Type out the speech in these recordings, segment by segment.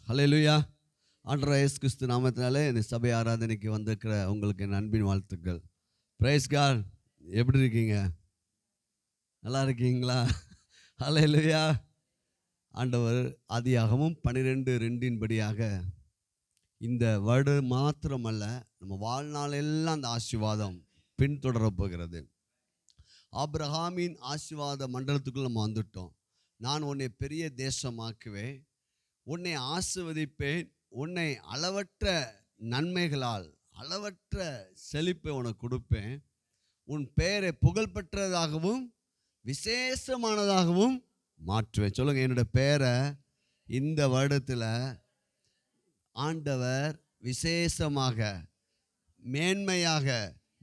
ஹல்லேலூயா. ஆண்டவராகிய இயேசு கிறிஸ்து நாமத்தினாலே இந்த சபை ஆராதனைக்கு வந்திருக்கிற உங்களுக்கு என் அன்பின் வாழ்த்துக்கள். Praise God. எப்படி இருக்கீங்க? நல்லா இருக்கீங்களா? ஹல்லேலூயா. ஆண்டவர் ஆதியாகமம் 12:2 படியாக இந்த வருடம் மாத்திரமல்ல, நம்ம வாழ்நாளெல்லாம் அந்த ஆசீர்வாதம் பின்தொடரப் போகிறது. ஆபிரகாமின் ஆசீர்வாத மண்டலத்துக்குள் நம்ம வந்துட்டோம். நான் உன்னை பெரிய தேசமாக்குவேன், உன்னை ஆசீர்வதிப்பேன், உன்னை அளவற்ற நன்மைகளால் அளவற்ற செழிப்பை உனக்கு கொடுப்பேன், உன் பெயரை புகழ்பெற்றதாகவும் விசேஷமானதாகவும் மாற்றுவேன். சொல்லுங்க, என்னோட பெயரை இந்த வருடத்தில் ஆண்டவர் விசேஷமாக மேன்மையாக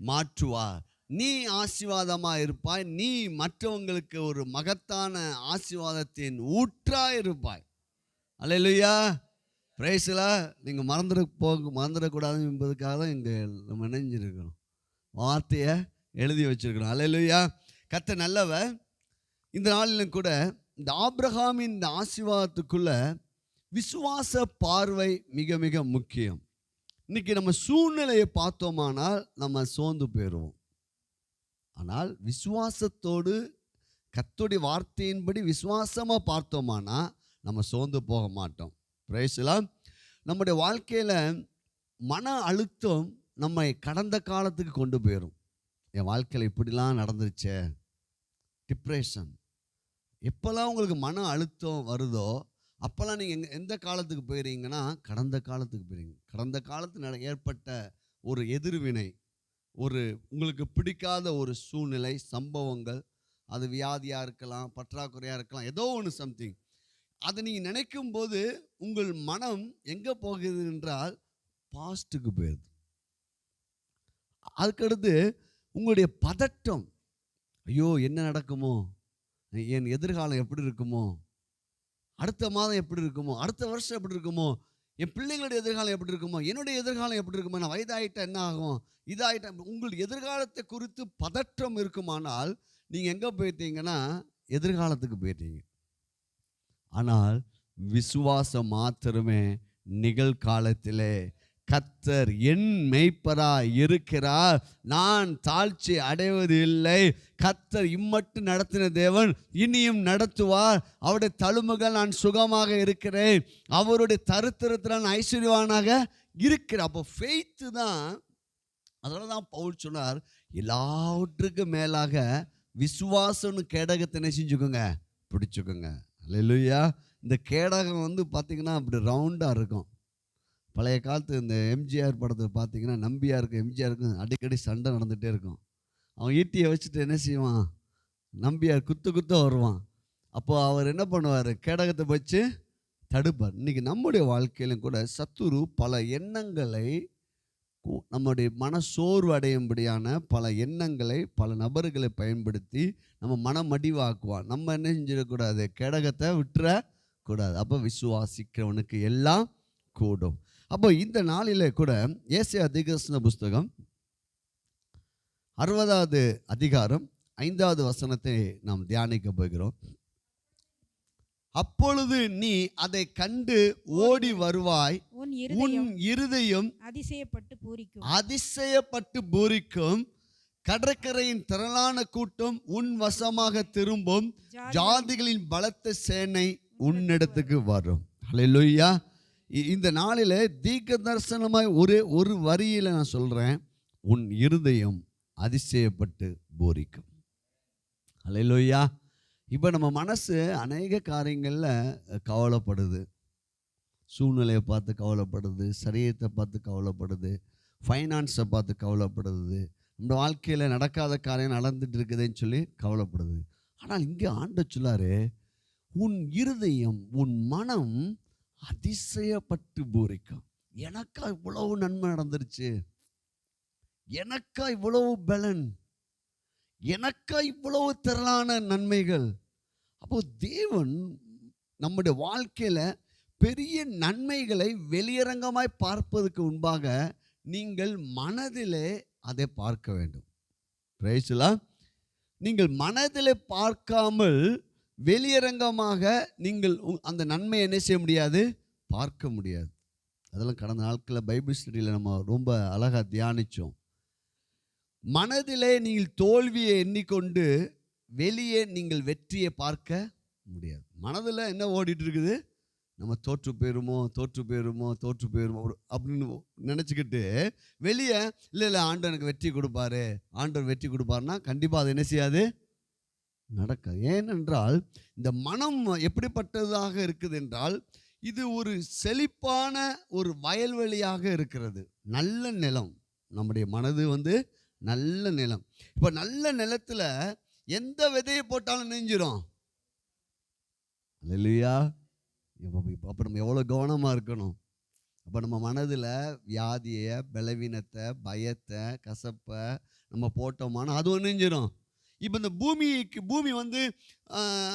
மாற்றுவார். நீ ஆசீர்வாதமாக இருப்பாய், நீ மற்றவங்களுக்கு ஒரு மகத்தான ஆசீர்வாதத்தின் ஊற்றாய் இருப்பாய். அல்லேலூயா. பிரைஸ்லா. நீங்கள் மறந்துடக்கூடாது என்பதுக்காக தான் இங்கே நம்ம நினைஞ்சிருக்கிறோம், வார்த்தையை எழுதி வச்சிருக்கிறோம். அல்லேலூயா. கர்த்தர் நல்லவர். இந்த நாளிலும் கூட இந்த ஆபிரகாமின் இந்த ஆசீர்வாதத்துக்குள்ள விசுவாச பார்வை மிக மிக முக்கியம். இன்னைக்கு நம்ம சூழ்நிலையை பார்த்தோமானால் நம்ம சோர்ந்து போயிடுவோம். ஆனால் விசுவாசத்தோடு கர்த்தருடைய வார்த்தையின்படி விசுவாசமாக பார்த்தோமானா நம்ம சோர்ந்து போக மாட்டோம். பிரைஸ்லாம். நம்முடைய வாழ்க்கையில் மன அழுத்தம் நம்மை கடந்த காலத்துக்கு கொண்டு போயிடும். என் வாழ்க்கையில் இப்படிலாம் நடந்துருச்சே, டிப்ரெஷன். எப்போல்லாம் உங்களுக்கு மன அழுத்தம் வருதோ அப்போல்லாம் நீங்கள் எந்த காலத்துக்கு போயிடுறீங்கன்னா கடந்த காலத்துக்கு போயிடுறீங்க. கடந்த காலத்தில் ஏற்பட்ட ஒரு எதிர்வினை, ஒரு உங்களுக்கு பிடிக்காத ஒரு சூழ்நிலை, சம்பவங்கள், அது வியாதியாக இருக்கலாம், பற்றாக்குறையாக இருக்கலாம், ஏதோ ஒன்று சம்திங். அதை நீங்கள் நினைக்கும் போது உங்கள் மனம் எங்கே போகுது என்றால் பாஸ்ட்டுக்கு போயிடுது. அதுக்கடுத்து உங்களுடைய பதட்டம், ஐயோ என்ன நடக்குமோ, என் எதிர்காலம் எப்படி இருக்குமோ, அடுத்த மாதம் எப்படி இருக்குமோ, அடுத்த வருஷம் எப்படி இருக்குமோ, என் பிள்ளைங்களுடைய எதிர்காலம் எப்படி இருக்குமோ, என்னுடைய எதிர்காலம் எப்படி இருக்குமோ, நான் வயதாகிட்டா என்ன ஆகும், இதாகிட்டா. உங்கள் எதிர்காலத்தை குறித்து பதற்றம் இருக்குமானால் நீங்கள் எங்கே போயிட்டீங்கன்னா எதிர்காலத்துக்கு போயிட்டீங்க. ஆனால் விசுவாசம் மாத்திரமே நிகழ்காலத்திலே கர்த்தர் என் மேய்ப்பராய் இருக்கிறார், நான் தாழ்ச்சி அடைவது இல்லை, கர்த்தர் இம்மட்டும் நடத்தின தேவன் இனியும் நடத்துவார், அவருடைய தழும்புகள் நான் சுகமாக இருக்கிறேன், அவருடைய தரித்திரத்தில் நான் ஐஸ்வர்யவானாக இருக்கிறேன். அப்போ ஃபெய்த்து தான். அதனால தான் பவுல் சொன்னார், எல்லாவற்றுக்கும் மேலாக விசுவாசம்னு கேடகத்தை என்ன செஞ்சுக்கோங்க, பிடிச்சுக்கோங்க. அல்லேலூயா. இந்த கேடகம் பார்த்திங்கன்னா அப்படி ரவுண்டாக இருக்கும். பழைய காலத்து இந்த எம்ஜிஆர் படத்தில் பார்த்தீங்கன்னா நம்பியாருக்கும் எம்ஜிஆருக்கும் அடிக்கடி சண்டை நடந்துகிட்டே இருக்கும். அவன் ஈட்டியை வச்சுட்டு என்ன செய்வான், நம்பியார் குத்த வருவான். அப்போ அவர் என்ன பண்ணுவார், கேடகத்தை வச்சு தடுப்பார். இன்றைக்கி நம்முடைய வாழ்க்கையிலும் கூட சத்துரு பல எண்ணங்களை, நம்முடைய மன சோர்வு அடையும்படியான பல எண்ணங்களை, பல நபர்களை பயன்படுத்தி நம்ம மனமடிவாக்குவான். நம்ம என்ன செஞ்சிடக்கூடாது, கேடகத்தை விட்டுறக்கூடாது. அப்போ விசுவாசிக்கிறவனுக்கு எல்லாம் கூடும். அப்போ இந்த நாளிலே கூட ஏசாயா தீர்க்கதரிசன புஸ்தகம் 60வது அதிகாரம் 5வது வசனத்தை நாம் தியானிக்க போகிறோம். அப்பொழுது நீ அதை கண்டு ஓடி வருவாய், உன் இருதயம் அதிசயப்பட்டு பூரிக்கும், கடற்கரையின் திரளான கூட்டம் உன் வசமாக திரும்பும், ஜாதிகளின் பலத்த சேனை உன்னிடத்துக்கு வரும். அல்லேலூயா. இந்த நாளில் தீர்க்க தரிசனமாய் ஒரு வரியில் நான் சொல்கிறேன், உன் இருதயம் அதிசயப்பட்டு பூரிக்கும். அல்லேலூயா. இப்போ நம்ம மனசு அநேக காரியங்களில் கவலைப்படுது. சூழ்நிலையை பார்த்து கவலைப்படுது, சரீரத்தை பார்த்து கவலைப்படுது, ஃபைனான்ஸை பார்த்து கவலைப்படுது, நம்ம வாழ்க்கையில் நடக்காத காரியம் நடந்துட்டு இருக்குதுன்னு சொல்லி கவலைப்படுது. ஆனால் இங்கே ஆண்டவர் சொல்லாரு, உன் இருதயம், உன் மனம் அதிசயப்பட்டு பூரிக்கும். எனக்கா இவ்வளவு நன்மை நடந்துருச்சு, எனக்கா இவ்வளவு பலன், எனக்கா இவ்வளவு திரளான நன்மைகள். அப்போ தேவன் நம்முடைய வாழ்க்கையில பெரிய நன்மைகளை வெளியரங்கமாய் பார்ப்பதற்கு முன்பாக நீங்கள் மனதிலே அதை பார்க்க வேண்டும். பிரைஸ்லா. நீங்கள் மனதிலே பார்க்காமல் வெளியரங்கமாக நீங்கள் அந்த நன்மை என்ன செய்ய முடியாது, பார்க்க முடியாது. அதெல்லாம் கடந்த நாட்களில் பைபிள் ஸ்டடியில் நம்ம ரொம்ப அழகாக தியானித்தோம். மனதிலே நீங்கள் தோல்வியை எண்ணிக்கொண்டு வெளியே நீங்கள் வெற்றியை பார்க்க முடியாது. மனதில் என்ன ஓடிட்டு இருக்குது? நம்ம தோற்று போயிருமோ அப்படின்னு நினச்சிக்கிட்டு வெளியே இல்லை ஆண்டவர் எனக்கு வெற்றி கொடுப்பாரு, ஆண்டவர் வெற்றி கொடுப்பாருன்னா கண்டிப்பாக அது என்ன செய்யாது, நடக்காது. ஏனென்றால் இந்த மனம் எப்படிப்பட்டதாக இருக்குது என்றால், இது ஒரு செழிப்பான ஒரு வயல்வெளியாக இருக்கிறது. நல்ல நிலம். நம்முடைய மனது நல்ல நிலம். இப்போ நல்ல நிலத்துல எந்த விதையை போட்டாலும் நெஞ்சிரும். அல்லேலூயா. அப்போ நம்ம எவ்வளோ கவனமாக இருக்கணும். அப்போ நம்ம மனதில் வியாதியை, பலவீனத்தை, பயத்தை, கசப்பை நம்ம போட்டோமானா அது நெஞ்சிரும். இப்போ இந்த பூமி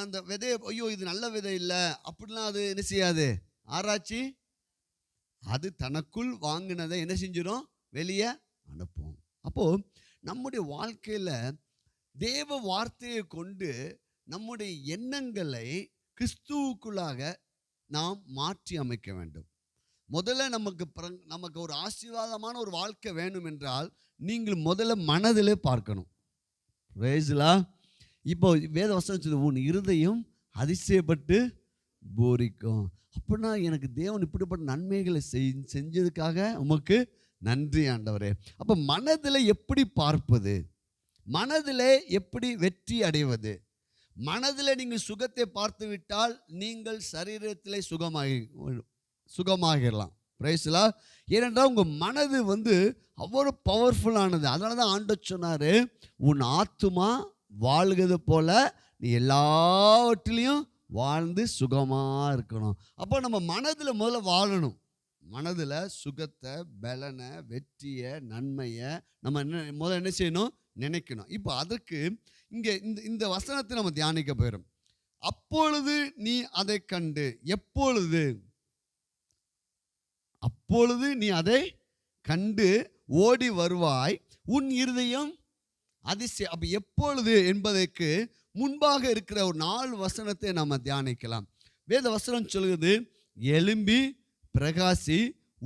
அந்த விதையை, ஐயோ இது நல்ல விதை இல்லை அப்படிலாம் அது என்ன செய்யாது, ஆராய்ச்சி. அது தனக்குள் வாங்கினதை என்ன செஞ்சிடும், வெளியே அனுப்பும். அப்போது நம்முடைய வாழ்க்கையில் தேவ வார்த்தையை கொண்டு நம்முடைய எண்ணங்களை கிறிஸ்துவுக்குள்ளாக நாம் மாற்றி அமைக்க வேண்டும். முதல்ல நமக்கு ஒரு ஆசீர்வாதமான ஒரு வாழ்க்கை வேணும் என்றால் நீங்கள் முதல்ல மனதிலே பார்க்கணும். பிரேஸ்லா. இப்போ வேத வசனம் சொல்லுது, உன் இருதயம் அதிசயப்பட்டு பூரிக்கும். அப்படின்னா எனக்கு தேவன் இப்படிப்பட்ட நன்மைகளை செஞ்சதுக்காக உமக்கு நன்றி ஆண்டவரே. அப்போ மனதில் எப்படி பார்ப்பது, மனதில் எப்படி வெற்றி அடைவது? மனதில் நீங்கள் சுகத்தை பார்த்து விட்டால் நீங்கள் சரீரத்தில் சுகமாகிடலாம். பிரைஸ்லா. ஏனென்றால் உங்கள் மனது அவ்வளோ பவர்ஃபுல்லானது. அதனால தான் ஆண்டவர் சொன்னார், உன் ஆத்துமா வாழ்கிறது போல நீ எல்லாவற்றிலையும் வாழ்ந்து சுகமாக இருக்கணும். அப்போ நம்ம மனதில் முதல்ல வாழணும். மனதில் சுகத்தை, பலனை, வெற்றியை, நன்மையை நம்ம முதல்ல என்ன செய்யணும், நினைக்கணும். இப்போ அதற்கு இங்கே இந்த வசனத்தை நம்ம தியானிக்க போயிடும். அப்பொழுது நீ அதை கண்டு, அப்பொழுது நீ அதை கண்டு ஓடி வருவாய், உன் இருதயம் அதிசயம். அப்போ எப்பொழுது என்பதற்கு முன்பாக இருக்கிற ஒரு 4 வசனத்தை நம்ம தியானிக்கலாம். வேத வசனம் சொல்லுது, எழும்பி பிரகாசி,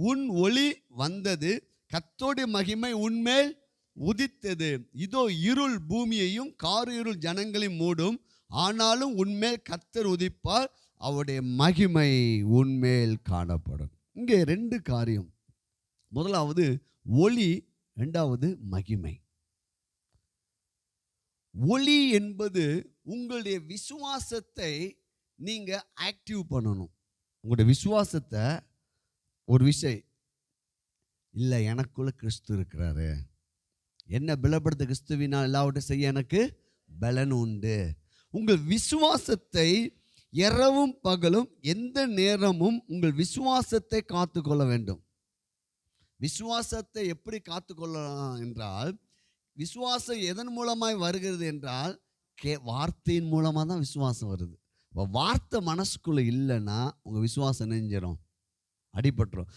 உன் ஒளி வந்தது, கர்த்தருடைய மகிமை உன்மேல் உதித்தது. இதோ இருள் பூமியையும் காரிருள் ஜனங்களையும் மூடும், ஆனாலும் உன்மேல் கர்த்தர் உதிப்பார், அவருடைய மகிமை உன்மேல் காணப்படும். இங்கே 2 காரியம். முதலாவது ஒளி, 2வது மகிமை. ஒளி என்பது உங்களுடைய விசுவாசத்தை நீங்க ஆக்டிவ் பண்ணணும். உங்களுடைய விசுவாசத்தை, ஒரு விஷயம் இல்லை எனக்குள்ள கிறிஸ்து இருக்கிறாரு, என்ன பலப்படுத்த கிறிஸ்துவினால் எல்லாவற்றையும் செய்ய எனக்கு பலன் உண்டு. உங்கள் விசுவாசத்தை இரவும் பகலும் எந்த நேரமும் உங்கள் விசுவாசத்தை காத்துக்கொள்ள வேண்டும். விசுவாசத்தை எப்படி காத்துக்கொள்ளலாம் என்றால், விசுவாசம் எதன் மூலமாய் வருகிறது என்றால் வார்த்தையின் மூலமாக தான் விசுவாசம் வருது. இப்போ வார்த்தை மனசுக்குள்ளே இல்லைன்னா உங்கள் விசுவாசம் நெஞ்சிடும், அடிபட்டுரும்.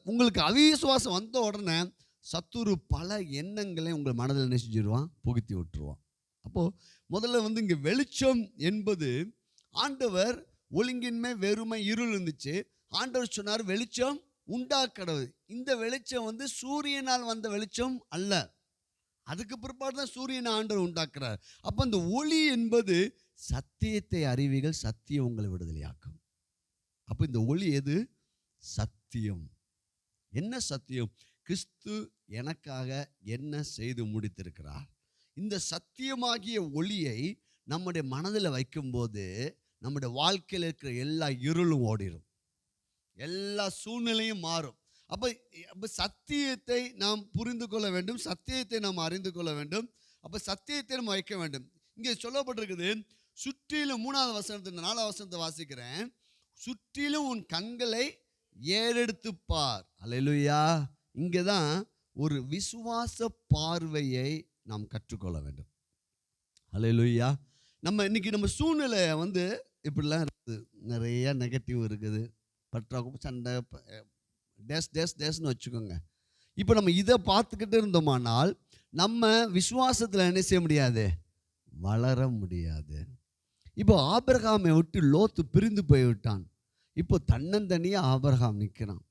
உங்களுக்கு அவிசுவாசம் வந்த உடனே சத்துரு பல எண்ணங்களை உங்கள் மனதில் என்ன செஞ்சிருவான், புகுத்தி விட்டுருவான். அப்போது முதல்ல இங்கே வெளிச்சம் என்பது, ஆண்டவர் ஒழுங்கின்மை வெறுமை இருள் இருந்துச்சு, ஆண்டவர் சொன்னார் வெளிச்சம் உண்டாக்கடவுது. இந்த வெளிச்சம் சூரியனால் வந்த வெளிச்சம் அல்ல, அதுக்கு பிற்பாடு தான் சூரியனை ஆண்டவர் உண்டாக்குறார். அப்போ அந்த ஒளி என்பது சத்தியத்தை அறிவிகள், சத்தியம் உங்களை விடுதலையாக்கும். அப்போ இந்த ஒளி எது? சத்தியம். என்ன சத்தியம்? கிறிஸ்து எனக்காக என்ன செய்து முடித்திருக்கிறார். இந்த சத்தியமாகிய ஒளியை நம்முடைய மனதில் வைக்கும்போது நம்முடைய வாழ்க்கையில் இருக்கிற எல்லா இருளும் ஓடிடும், எல்லா சூழ்நிலையும் மாறும். அப்போ சத்தியத்தை நாம் புரிந்து கொள்ள வேண்டும், சத்தியத்தை நாம் அறிந்து கொள்ள வேண்டும். அப்போ சத்தியத்தை நம்ம வைக்க வேண்டும். இங்கே சொல்லப்பட்டிருக்குது, சுற்றிலும் 3வது வசனத்தை, 4வது வசனத்தை வாசிக்கிறேன். சுற்றிலும் உன் கண்களை ஏறெடுத்து பார். அல்லேலூயா. இங்கே தான் ஒரு விசுவாச பார்வையை நாம் கற்றுக்கொள்ள வேண்டும். அல்லேலூயா. இன்னைக்கு சூழ்நிலை இப்படிலாம் இருக்குது, நிறைய நெகட்டிவ் இருக்குது, பற்றாக்குறை, சண்டை, டேஸ்ன்னு வச்சுக்கோங்க. இப்போ நம்ம இதை பார்த்துக்கிட்டு இருந்தோமானால் நம்ம விசுவாசத்தில் என்ன செய்ய முடியாது, வளர முடியாது. இப்போ ஆபிரகாமை விட்டு லோத்து பிரிந்து போய்விட்டான். இப்போ தன்னந்தனியா ஆபிரகாம் நிற்கிறான்.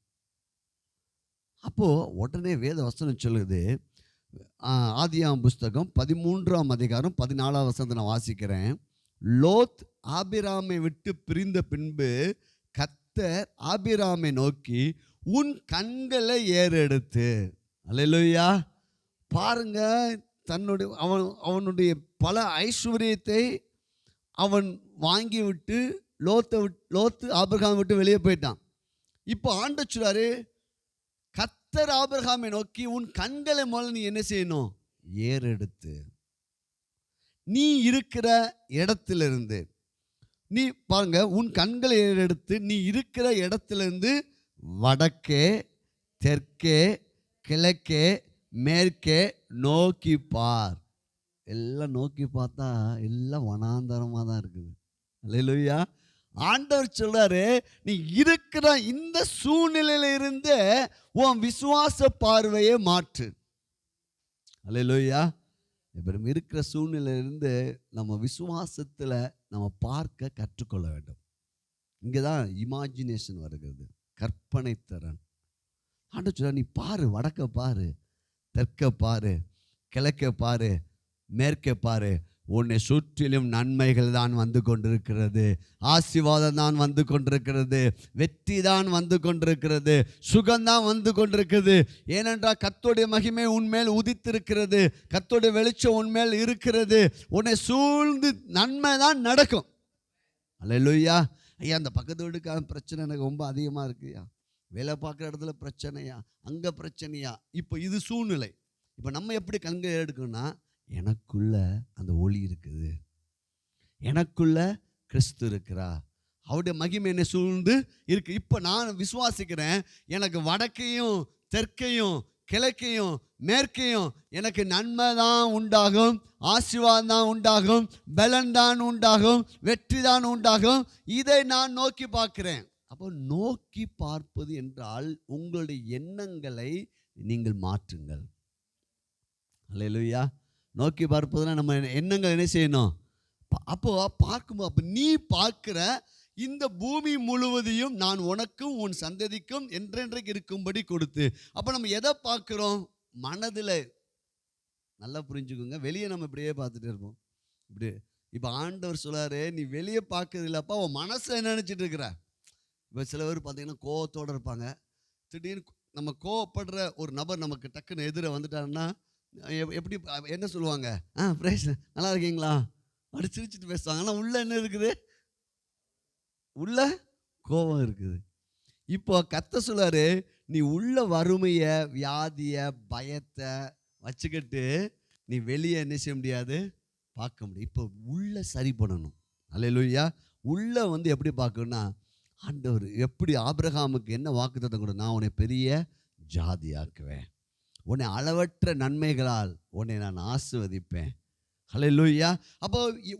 அப்போ உடனே வேத வசனம் சொல்லுது, ஆதியாகமம் புஸ்தகம் 13ஆம் அதிகாரம் 14ஆம் வசனத்தை நான் வாசிக்கிறேன். லோத் ஆபிராமை விட்டு பிரிந்த பின்பு கர்த்தர் ஆபிராமை நோக்கி, உன் கண்களை ஏறெடுத்து. அல்லேலூயா. பாருங்க, அவனுடைய பல ஐஸ்வர்யத்தை அவன் வாங்கி விட்டு லோத்து ஆபிரகாமை விட்டு வெளியே போயிட்டான். இப்போ ஆண்டவர் சொல்றாரு, கர்த்தர் ஆபிரகாமை நோக்கி, உன் கண்களை முதல்ல நீ என்ன செய்யணும்? ஏறெடுத்து. நீ இருக்கிற இடத்திலிருந்து, நீ பாருங்க, உன் கண்களை ஏறெடுத்து நீ இருக்கிற இடத்திலிருந்து வடக்கே, தெற்கே, கிழக்கே, மேற்கே நோக்கி பார். எல்லாம் நோக்கி பார்த்தா எல்லாம் வனாந்தரமாக தான் இருக்குது. அல்லேலூயா. ஆண்டவர் சொல்றாரு, நீ இருக்கிற இந்த சூழ்நிலையில இருந்து உன் விசுவாச பார்வையை மாற்று. அல்லேலூயா. இப்போ நம்ம இருக்கிற சூழ்நிலையிலிருந்து நம்ம விசுவாசத்தில் நம்ம பார்க்க கற்றுக்கொள்ள வேண்டும். இங்கே தான் இமேஜினேஷன் வருகிறது, கற்பனை திறன். ஆண்டவர் சொல்றாரு, நீ பாரு, வடக்க பாரு, தெற்க பாரு, கிழக்க பாரு, மேற்கே பாரு, உன்னை சுற்றிலும் நன்மைகள் தான் வந்து கொண்டிருக்கிறது, ஆசீர்வாதம் தான் வந்து கொண்டிருக்கிறது, வெற்றி தான் வந்து கொண்டிருக்கிறது, சுகம்தான் வந்து கொண்டிருக்கிறது. ஏனென்றால் கர்த்தருடைய மகிமை உன்மேல் உதித்திருக்கிறது, கர்த்தருடைய வெளிச்சம் உன்மேல் இருக்கிறது, உன்னை சூழ்ந்து நன்மை தான் நடக்கும். அல்லேலூயா. ஐயா, அந்த பக்கத்து வீட்டுக்கான பிரச்சனை எனக்கு ரொம்ப அதிகமாக இருக்குயா, வேலை பார்க்குற இடத்துல பிரச்சனையா, அங்கே பிரச்சனையா. இப்போ இது சூழ்நிலை. இப்போ நம்ம எப்படி கண்களை எடுக்கணும்னா, எனக்குள்ள அந்த ஒளி இருக்குது, எனக்குள்ள கிறிஸ்து இருக்கிறா, அவருடைய மகிமை என்னை சூழ்ந்து இருக்கு. இப்போ நான் விசுவாசிக்கிறேன், எனக்கு வடக்கையும் தெற்கையும் கிழக்கையும் மேற்கையும் எனக்கு நன்மை தான் உண்டாகும், ஆசீர்வாதம் தான் உண்டாகும், பலன் தான் உண்டாகும், வெற்றி தான் உண்டாகும். இதை நான் நோக்கி பார்க்கிறேன். அப்போ நோக்கி பார்ப்பது என்றால் உங்களுடைய எண்ணங்களை நீங்கள் மாற்றுங்கள். அல்லேலூயா. நோக்கி பார்ப்பதுனா நம்ம எண்ணங்கள் என்ன செய்யணும்? அப்போ பார்க்கும்போது, அப்போ நீ பார்க்கிற இந்த பூமி முழுவதையும் நான் உனக்கும் உன் சந்ததிக்கும் என்றென்றைக்கு இருக்கும்படி கொடுத்து. அப்போ நம்ம எதை பார்க்குறோம்? மனதில் நல்லா புரிஞ்சுக்கோங்க. வெளியே நம்ம இப்படியே பார்த்துட்டு இருப்போம். இப்படி இப்போ ஆண்டவர் சொல்றாரு, நீ வெளியே பார்க்கறது இல்லப்பா, உன் மனசில் என்ன நினச்சிட்டு இருக்கிற? இப்போ சில பேர் பார்த்தீங்கன்னா கோவத்தோடு இருப்பாங்க. திடீர்னு நம்ம கோவப்படுற ஒரு நபர் நமக்கு டக்குன்னு எதிர வந்துட்டாருன்னா எப்படி என்ன சொல்லுவாங்க? பிரைஸ் நல்லா இருக்கீங்களா அப்படி சிரிச்சுட்டு பேசுவாங்க. ஆனால் உள்ள என்ன இருக்குது? உள்ள கோபம் இருக்குது. இப்போ கர்த்தர் சொல்றாரு, நீ உள்ள வறுமையை, வியாதியை, பயத்தை வச்சுக்கிட்டு நீ வெளியே என்ன செய்ய முடியாது, பார்க்க முடியும். இப்போ உள்ள சரி பண்ணணும். அல்லேலூயா. உள்ள எப்படி பார்க்கணும்னா, ஆண்டவர் எப்படி ஆபிரகாமுக்கு என்ன வாக்குத்தத்தம் கொடு, நான் உன்னை பெரிய ஜாதியாக்குவேன், உன்னை அளவற்ற நன்மைகளால் உன்னை நான் ஆசீர்வதிப்பேன். ஹல்லேலூயா. அப்போ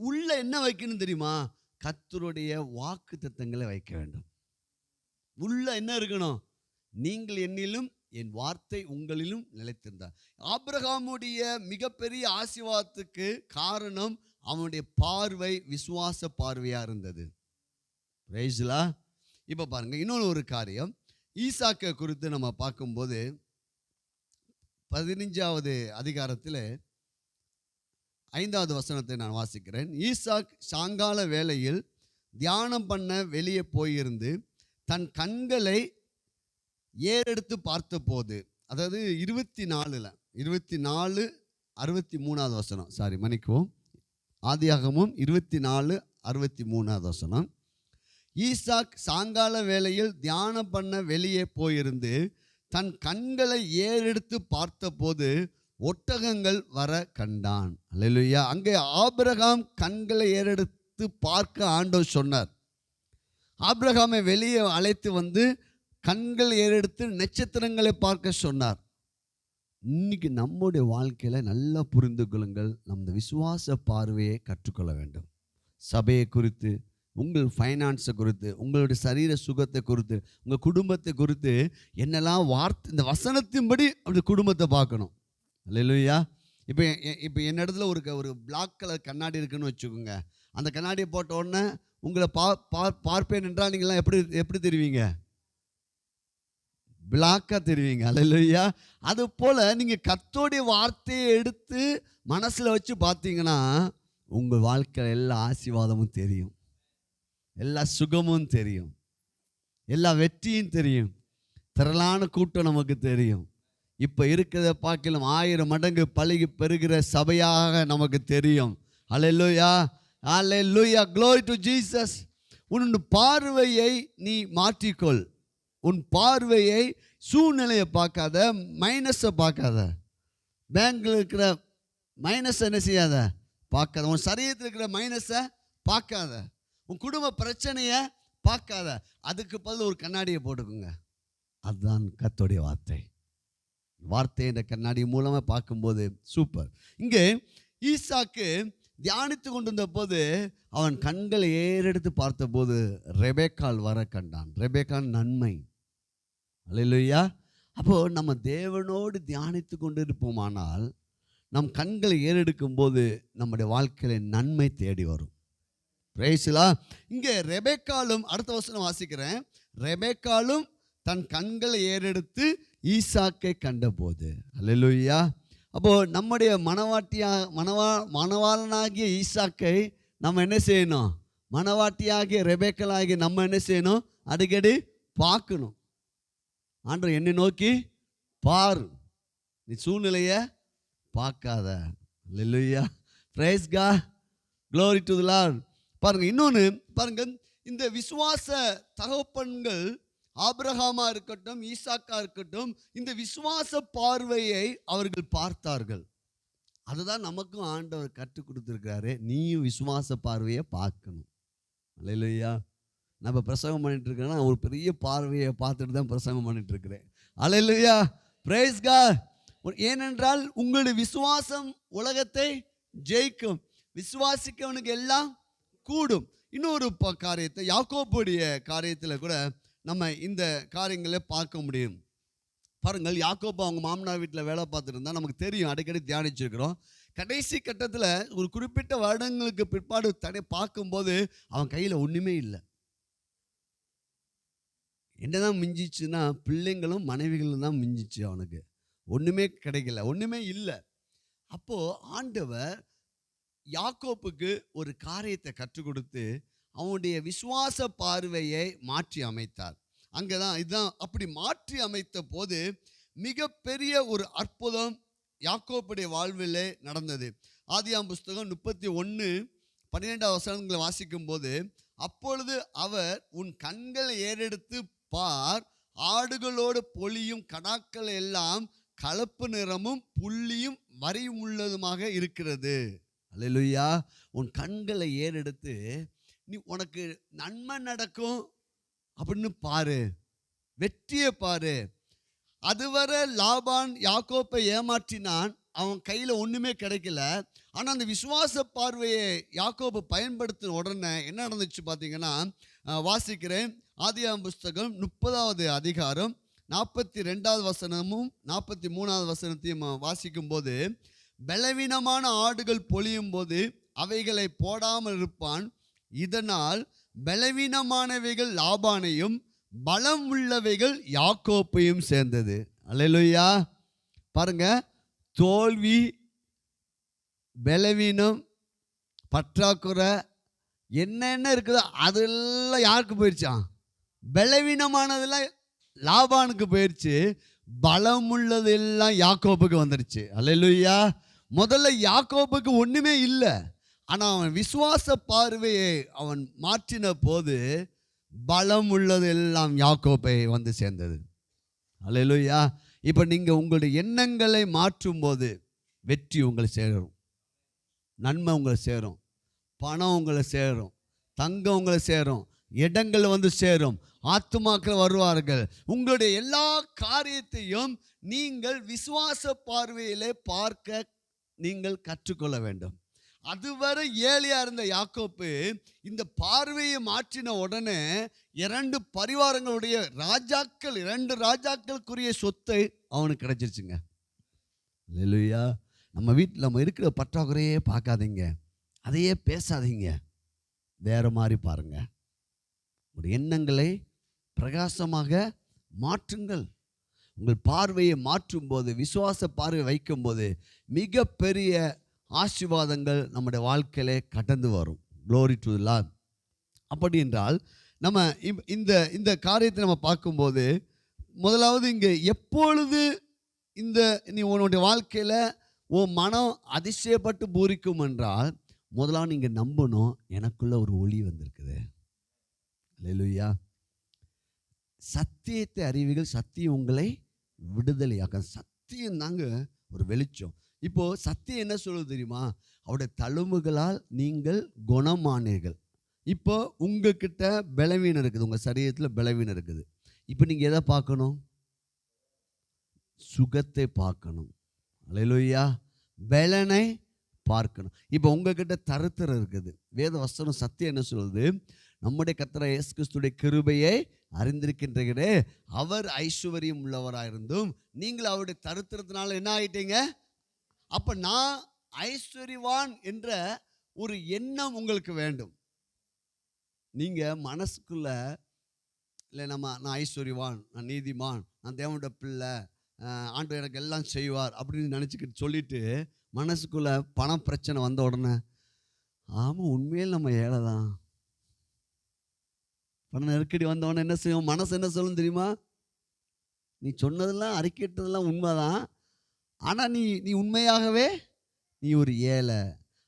உள்ள என்ன வைக்கணும் தெரியுமா? கர்த்தருடைய வாக்குத்தத்தங்களை வைக்க வேண்டும். உள்ள என்ன இருக்கணும்? நீங்கள் என்னிலும் என் வார்த்தை உங்களிலும் நிலைத்திருந்தார். ஆபிரகாமுடைய மிகப்பெரிய ஆசீர்வாதத்துக்கு காரணம் அவனுடைய பார்வை விசுவாச பார்வையாக இருந்தது. பிரைஸ்லா. இப்போ பாருங்க, இன்னொரு ஒரு காரியம், ஈசாக்கை குறித்து நம்ம பார்க்கும்போது 15வது அதிகாரத்தில் 5வது வசனத்தை நான் வாசிக்கிறேன். ஈசாக் சாயங்கால வேளையில் தியானம் பண்ண வெளியே போயிருந்து தன் கண்களை ஏறெடுத்து பார்த்தபோது, அதாவது 24:63 வசனம், சாரி மன்னிக்குவோம், ஆதியாகமும் 24:63 வசனம். ஈசாக் சாயங்கால வேளையில் தியானம் பண்ண வெளியே போயிருந்து தன் கண்களை ஏறெடுத்து பார்த்தபோது ஒட்டகங்கள் வர கண்டான். அல்லேலூயா. அங்கே ஆபிரகாம் கண்களை ஏறெடுத்து பார்க்க ஆண்டவர் சொன்னார். ஆபிரகாமை வெளியே அழைத்து கண்கள் ஏறெடுத்து நட்சத்திரங்களை பார்க்க சொன்னார். இன்னைக்கு நம்முடைய வாழ்க்கையில் நல்லா புரிந்து கொள்ளுங்கள், நம்ம விசுவாச பார்வையை கற்றுக்கொள்ள வேண்டும். சபையை குறித்து, உங்கள் ஃபைனான்ஸை குறித்து, உங்களுடைய சரீர சுகத்தை குறித்து, உங்கள் குடும்பத்தை குறித்து என்னெல்லாம் வார்த்தை, இந்த வசனத்தின்படி அப்படி குடும்பத்தை பார்க்கணும். அல்லேலூயா. இப்போ என்னிடத்துல ஒரு பிளாக் கலர் கண்ணாடி இருக்குன்னு வச்சுக்கோங்க. அந்த கண்ணாடியை போட்ட உடனே உங்களை பார்ப்பேன் என்றால் நீங்களாம் எப்படி தெரிவிங்க? பிளாக்காக தெரிவிங்க. அல்லேலூயா. அது போல் நீங்கள் கர்த்தருடைய வார்த்தையை எடுத்து மனசில் வச்சு பார்த்தீங்கன்னா உங்கள் வாழ்க்கையில் எல்லா ஆசீர்வாதமும் தெரியும், எல்லா சுகமும் தெரியும், எல்லா வெற்றியும் தெரியும், திரளான கூட்டம் நமக்கு தெரியும். இப்போ இருக்கிறத பார்க்கலாம் 1000 மடங்கு பழகி பெறுகிற சபையாக நமக்கு தெரியும். அல்லேலூயா, அல்லேலூயா, glory to Jesus. உன் பார்வையை நீ மாற்றிக்கொள். உன் பார்வையை சூழ்நிலையை பார்க்காத, மைனஸை பார்க்காத, பேங்கில் இருக்கிற மைனஸை என்ன செய்யாத, பார்க்காத. உன் சரீரத்தில் இருக்கிற மைனஸை பார்க்காத, உன் குடும்ப பிரச்சனையை பார்க்காத. அதுக்கு பதில் ஒரு கண்ணாடியை போட்டுக்கோங்க. அதுதான் கர்த்தருடைய வார்த்தை. வார்த்தை என்ற கண்ணாடி மூலமாக பார்க்கும்போது சூப்பர். இங்கே ஈசாக்கு தியானித்து கொண்டிருந்த போது அவன் கண்களை ஏறெடுத்து பார்த்தபோது ரெபேக்காள் வர கண்டான். ரெபேக்காள் நன்மை. அல்லேலூயா. அப்போது நம்ம தேவனோடு தியானித்து கொண்டு இருப்போமானால் நம் கண்களை ஏறெடுக்கும் போது நம்முடைய வாழ்க்கையில் நன்மை தேடி வரும். பிரைஸ்லா. இங்கே ரெபேக்காளும், அடுத்த வசனம் வாசிக்கிறேன், ரெபேக்காளும் தன் கண்களை ஏறெடுத்து ஈசாக்கை கண்டபோது. அல்லேலூயா. அப்போது நம்முடைய மணவாளனாகிய ஈசாக்கை நம்ம என்ன செய்யணும்? மணவாட்டியாகிய ரெபேக்காளாகிய நம்ம என்ன செய்யணும்? அடிக்கடி பார்க்கணும். ஆண்டவர் என்னை நோக்கி பார், நீ சூழ்நிலையை பார்க்காத. Hallelujah. Praise God, glory to the Lord. பாருங்க, இன்னொன்று பாருங்க, இந்த விசுவாச தகப்பன்கள் ஆபிரகாமா இருக்கட்டும், ஈசாக்கா இருக்கட்டும், இந்த விசுவாச பார்வையை அவர்கள் பார்த்தார்கள். அதுதான் நமக்கும் ஆண்டவர் கற்றுக் கொடுத்துருக்காரு. நீயும் விசுவாச பார்வையை பார்க்கணும். அல்லேலூயா. நம்ம பிரசங்கம் பண்ணிட்டு இருக்கேன்னா ஒரு பெரிய பார்வையை பார்த்துட்டு தான் பிரசங்கம் பண்ணிட்டு இருக்கிறேன். அல்லேலூயா. Praise God. ஏனென்றால் உங்களுடைய விசுவாசம் உலகத்தை ஜெயிக்கும். விசுவாசிக்கவனுக்கு எல்லாம் கூடும். இன்னொரு காரியத்தை, யாக்கோபுடைய காரியத்தில் கூட நம்ம இந்த காரியங்களை பார்க்க முடியும். பாருங்கள், யாக்கோபு அவங்க மாமனார் வீட்டில் வேலை பார்த்துட்டு இருந்தால் நமக்கு தெரியும், அடிக்கடி தியானிச்சிருக்கிறோம். கடைசி கட்டத்தில் ஒரு குறிப்பிட்ட வருடங்களுக்கு பிற்பாடு பார்க்கும்போது அவன் கையில் ஒன்றுமே இல்லை. என்னதான் மிஞ்சிச்சுன்னா பிள்ளைங்களும் மனைவிகளும் தான் மிஞ்சிச்சு. அவனுக்கு ஒன்றுமே கிடைக்கல, ஒன்றுமே இல்லை. அப்போது ஆண்டவர் யாக்கோப்புக்கு ஒரு காரியத்தை கற்றுக் கொடுத்து அவனுடைய விசுவாச பார்வையை மாற்றி அமைத்தார். அங்கே தான் இதுதான் அப்படி மாற்றி அமைத்த போது மிகப்பெரிய ஒரு அற்புதம் யாக்கோப்புடைய வாழ்விலே நடந்தது. ஆதியாம் புஸ்தகம் 31:12 வசனங்களை வாசிக்கும் போது, அப்பொழுது அவர் உன் கண்களை ஏறெடுத்து பார், ஆடுகளோடு பொலியும் கடாக்கள் எல்லாம் கலப்பு நிறமும் புள்ளியும் வரியும் உள்ளதுமாக இருக்கிறது. அல்லேலூயா. உன் கண்களை ஏறெடுத்து நீ உனக்கு நன்மை நடக்கும் அப்படின்னு பாரு, வெற்றியை பாரு. அதுவரை லாபான் யாக்கோப்பை ஏமாற்றினான், அவன் கையில் ஒன்றுமே கிடைக்கல. ஆனால் அந்த விசுவாச பார்வையை யாக்கோபு பயன்படுத்தின உடனே என்ன நடந்துச்சு பார்த்தீங்கன்னா, வாசிக்கிறேன். ஆதியாகமம் புஸ்தகம் 30வது அதிகாரம் 42வது வசனமும் 43வது வசனத்தையும் வாசிக்கும்போது, பலவீனமான ஆடுகள் பொழியும் போது அவைகளை போடாமல் இருப்பான், இதனால் பலவீனமானவைகள் லாபானையும் பலம் உள்ளவைகள் யாக்கோப்பையும் சேர்ந்தது. அல்லேலூயா. பாருங்க, தோல்வி, பலவீனம், பற்றாக்குறை, என்னென்ன இருக்குதோ அதெல்லாம் யாருக்கு போயிடுச்சான்? பலவீனமானதெல்லாம் லாபானுக்கு போயிடுச்சு, பலம் உள்ளது எல்லாம் யாக்கோப்புக்கு வந்துடுச்சு. அல்லேலூயா. முதல்ல யாக்கோப்புக்கு ஒன்றுமே இல்லை. ஆனால் அவன் விசுவாச பார்வையை அவன் மாற்றின போது பலம் உள்ளது எல்லாம் யாக்கோப்பை வந்து சேர்ந்தது. அல்லேலூயா. இப்போ நீங்கள் உங்களுடைய எண்ணங்களை மாற்றும் போது வெற்றி உங்களை சேரும், நன்மை உங்களை சேரும், பணம் உங்களை சேரும், தங்கம் உங்களை சேரும், இடங்கள் வந்து சேரும், ஆத்துமாக்கள் வருவார்கள். உங்களுடைய எல்லா காரியத்தையும் நீங்கள் விசுவாச பார்வையிலே பார்க்க நீங்கள் கற்றுக்கொள்ள வேண்டும். அதுவரை ஏழையா இருந்த யாக்கோப்பு இந்த பார்வையை மாற்றின உடனே 2 பரிவாரங்களுடைய ராஜாக்கள், 2 ராஜாக்களுக்குரிய சொத்தை அவனுக்கு கிடைச்சிருச்சுங்க. அல்லேலூயா. நம்ம வீட்டில் நம்ம இருக்கிற பற்றாக்குறையே பார்க்காதீங்க, அதையே பேசாதீங்க. வேற மாதிரி பாருங்க. உங்களுடைய எண்ணங்களை பிரகாசமாக மாற்றுங்கள். உங்கள் பார்வையை மாற்றும் போது, விசுவாச பார்வை வைக்கும்போது மிகப்பெரிய ஆசீர்வாதங்கள் நம்முடைய வாழ்க்கையிலே கடந்து வரும். Glory to the Lord. அப்படி என்றால் நம்ம இந்த இந்த காரியத்தை நம்ம பார்க்கும்போது, முதலாவது இங்கே எப்பொழுது இந்த நீ உன்னுடைய வாழ்க்கையில் உன் மனம் அதிசயப்பட்டு பூரிக்கும் என்றால், முதலாவது நீங்கள் நம்பணும், எனக்குள்ள ஒரு ஒளி வந்திருக்குது. அல்லேலூயா. சத்தியத்தை அறிவீர்கள், சத்தியம் உங்களை விடுதலையாக்க. சத்தியம் தாங்க ஒரு வெளிச்சம். இப்போ சத்தியம் என்ன சொல்லுது தெரியுமா? அவருடைய தழும்புகளால் நீங்கள் குணமானீர்கள். இப்போ உங்ககிட்ட பலவீனம் இருக்குது, உங்கள் சரீரத்தில் பலவீனம் இருக்குது. இப்போ நீங்கள் எதை பார்க்கணும்? சுகத்தை பார்க்கணும். அல்லேலூயா. பலனை பார்க்கணும். இப்போ உங்ககிட்ட தரித்திரம் இருக்குது. வேத வசனம் சத்தியம் என்ன சொல்லுது? நம்முடைய கர்த்தராகிய இயேசு கிறிஸ்துவின் கிருபையை அறிந்திருக்கின்றீர்களே, அவர் ஐஸ்வர்யம் உள்ளவராயிருந்தும் நீங்கள் அவருடைய தரித்திரத்தினால என்ன ஆயிட்டீங்க? அப்போ நான் ஐஸ்வர்யவான் என்ற ஒரு எண்ணம் உங்களுக்கு வேண்டும். நீங்கள் மனசுக்குள்ள இல்லை, நான் ஐஸ்வர்யவான், நான் நீதிமான், நான் தேவனுடைய பிள்ளை, ஆண்டவர் எனக்கு எல்லாம் செய்வார் அப்படின்னு நினச்சிக்கிட்டு சொல்லிட்டு மனசுக்குள்ள பண பிரச்சனை வந்த உடனே, ஆமாம் உண்மையில் நம்ம ஏழை தான். பண நெருக்கடி வந்த உடனே என்ன செய்வோம்? மனசு என்ன சொல்லும் தெரியுமா? நீ சொன்னதெல்லாம் அறிக்கையிட்டதெல்லாம் உண்மைதான், ஆனால் நீ உண்மையாகவே நீ ஒரு ஏழை.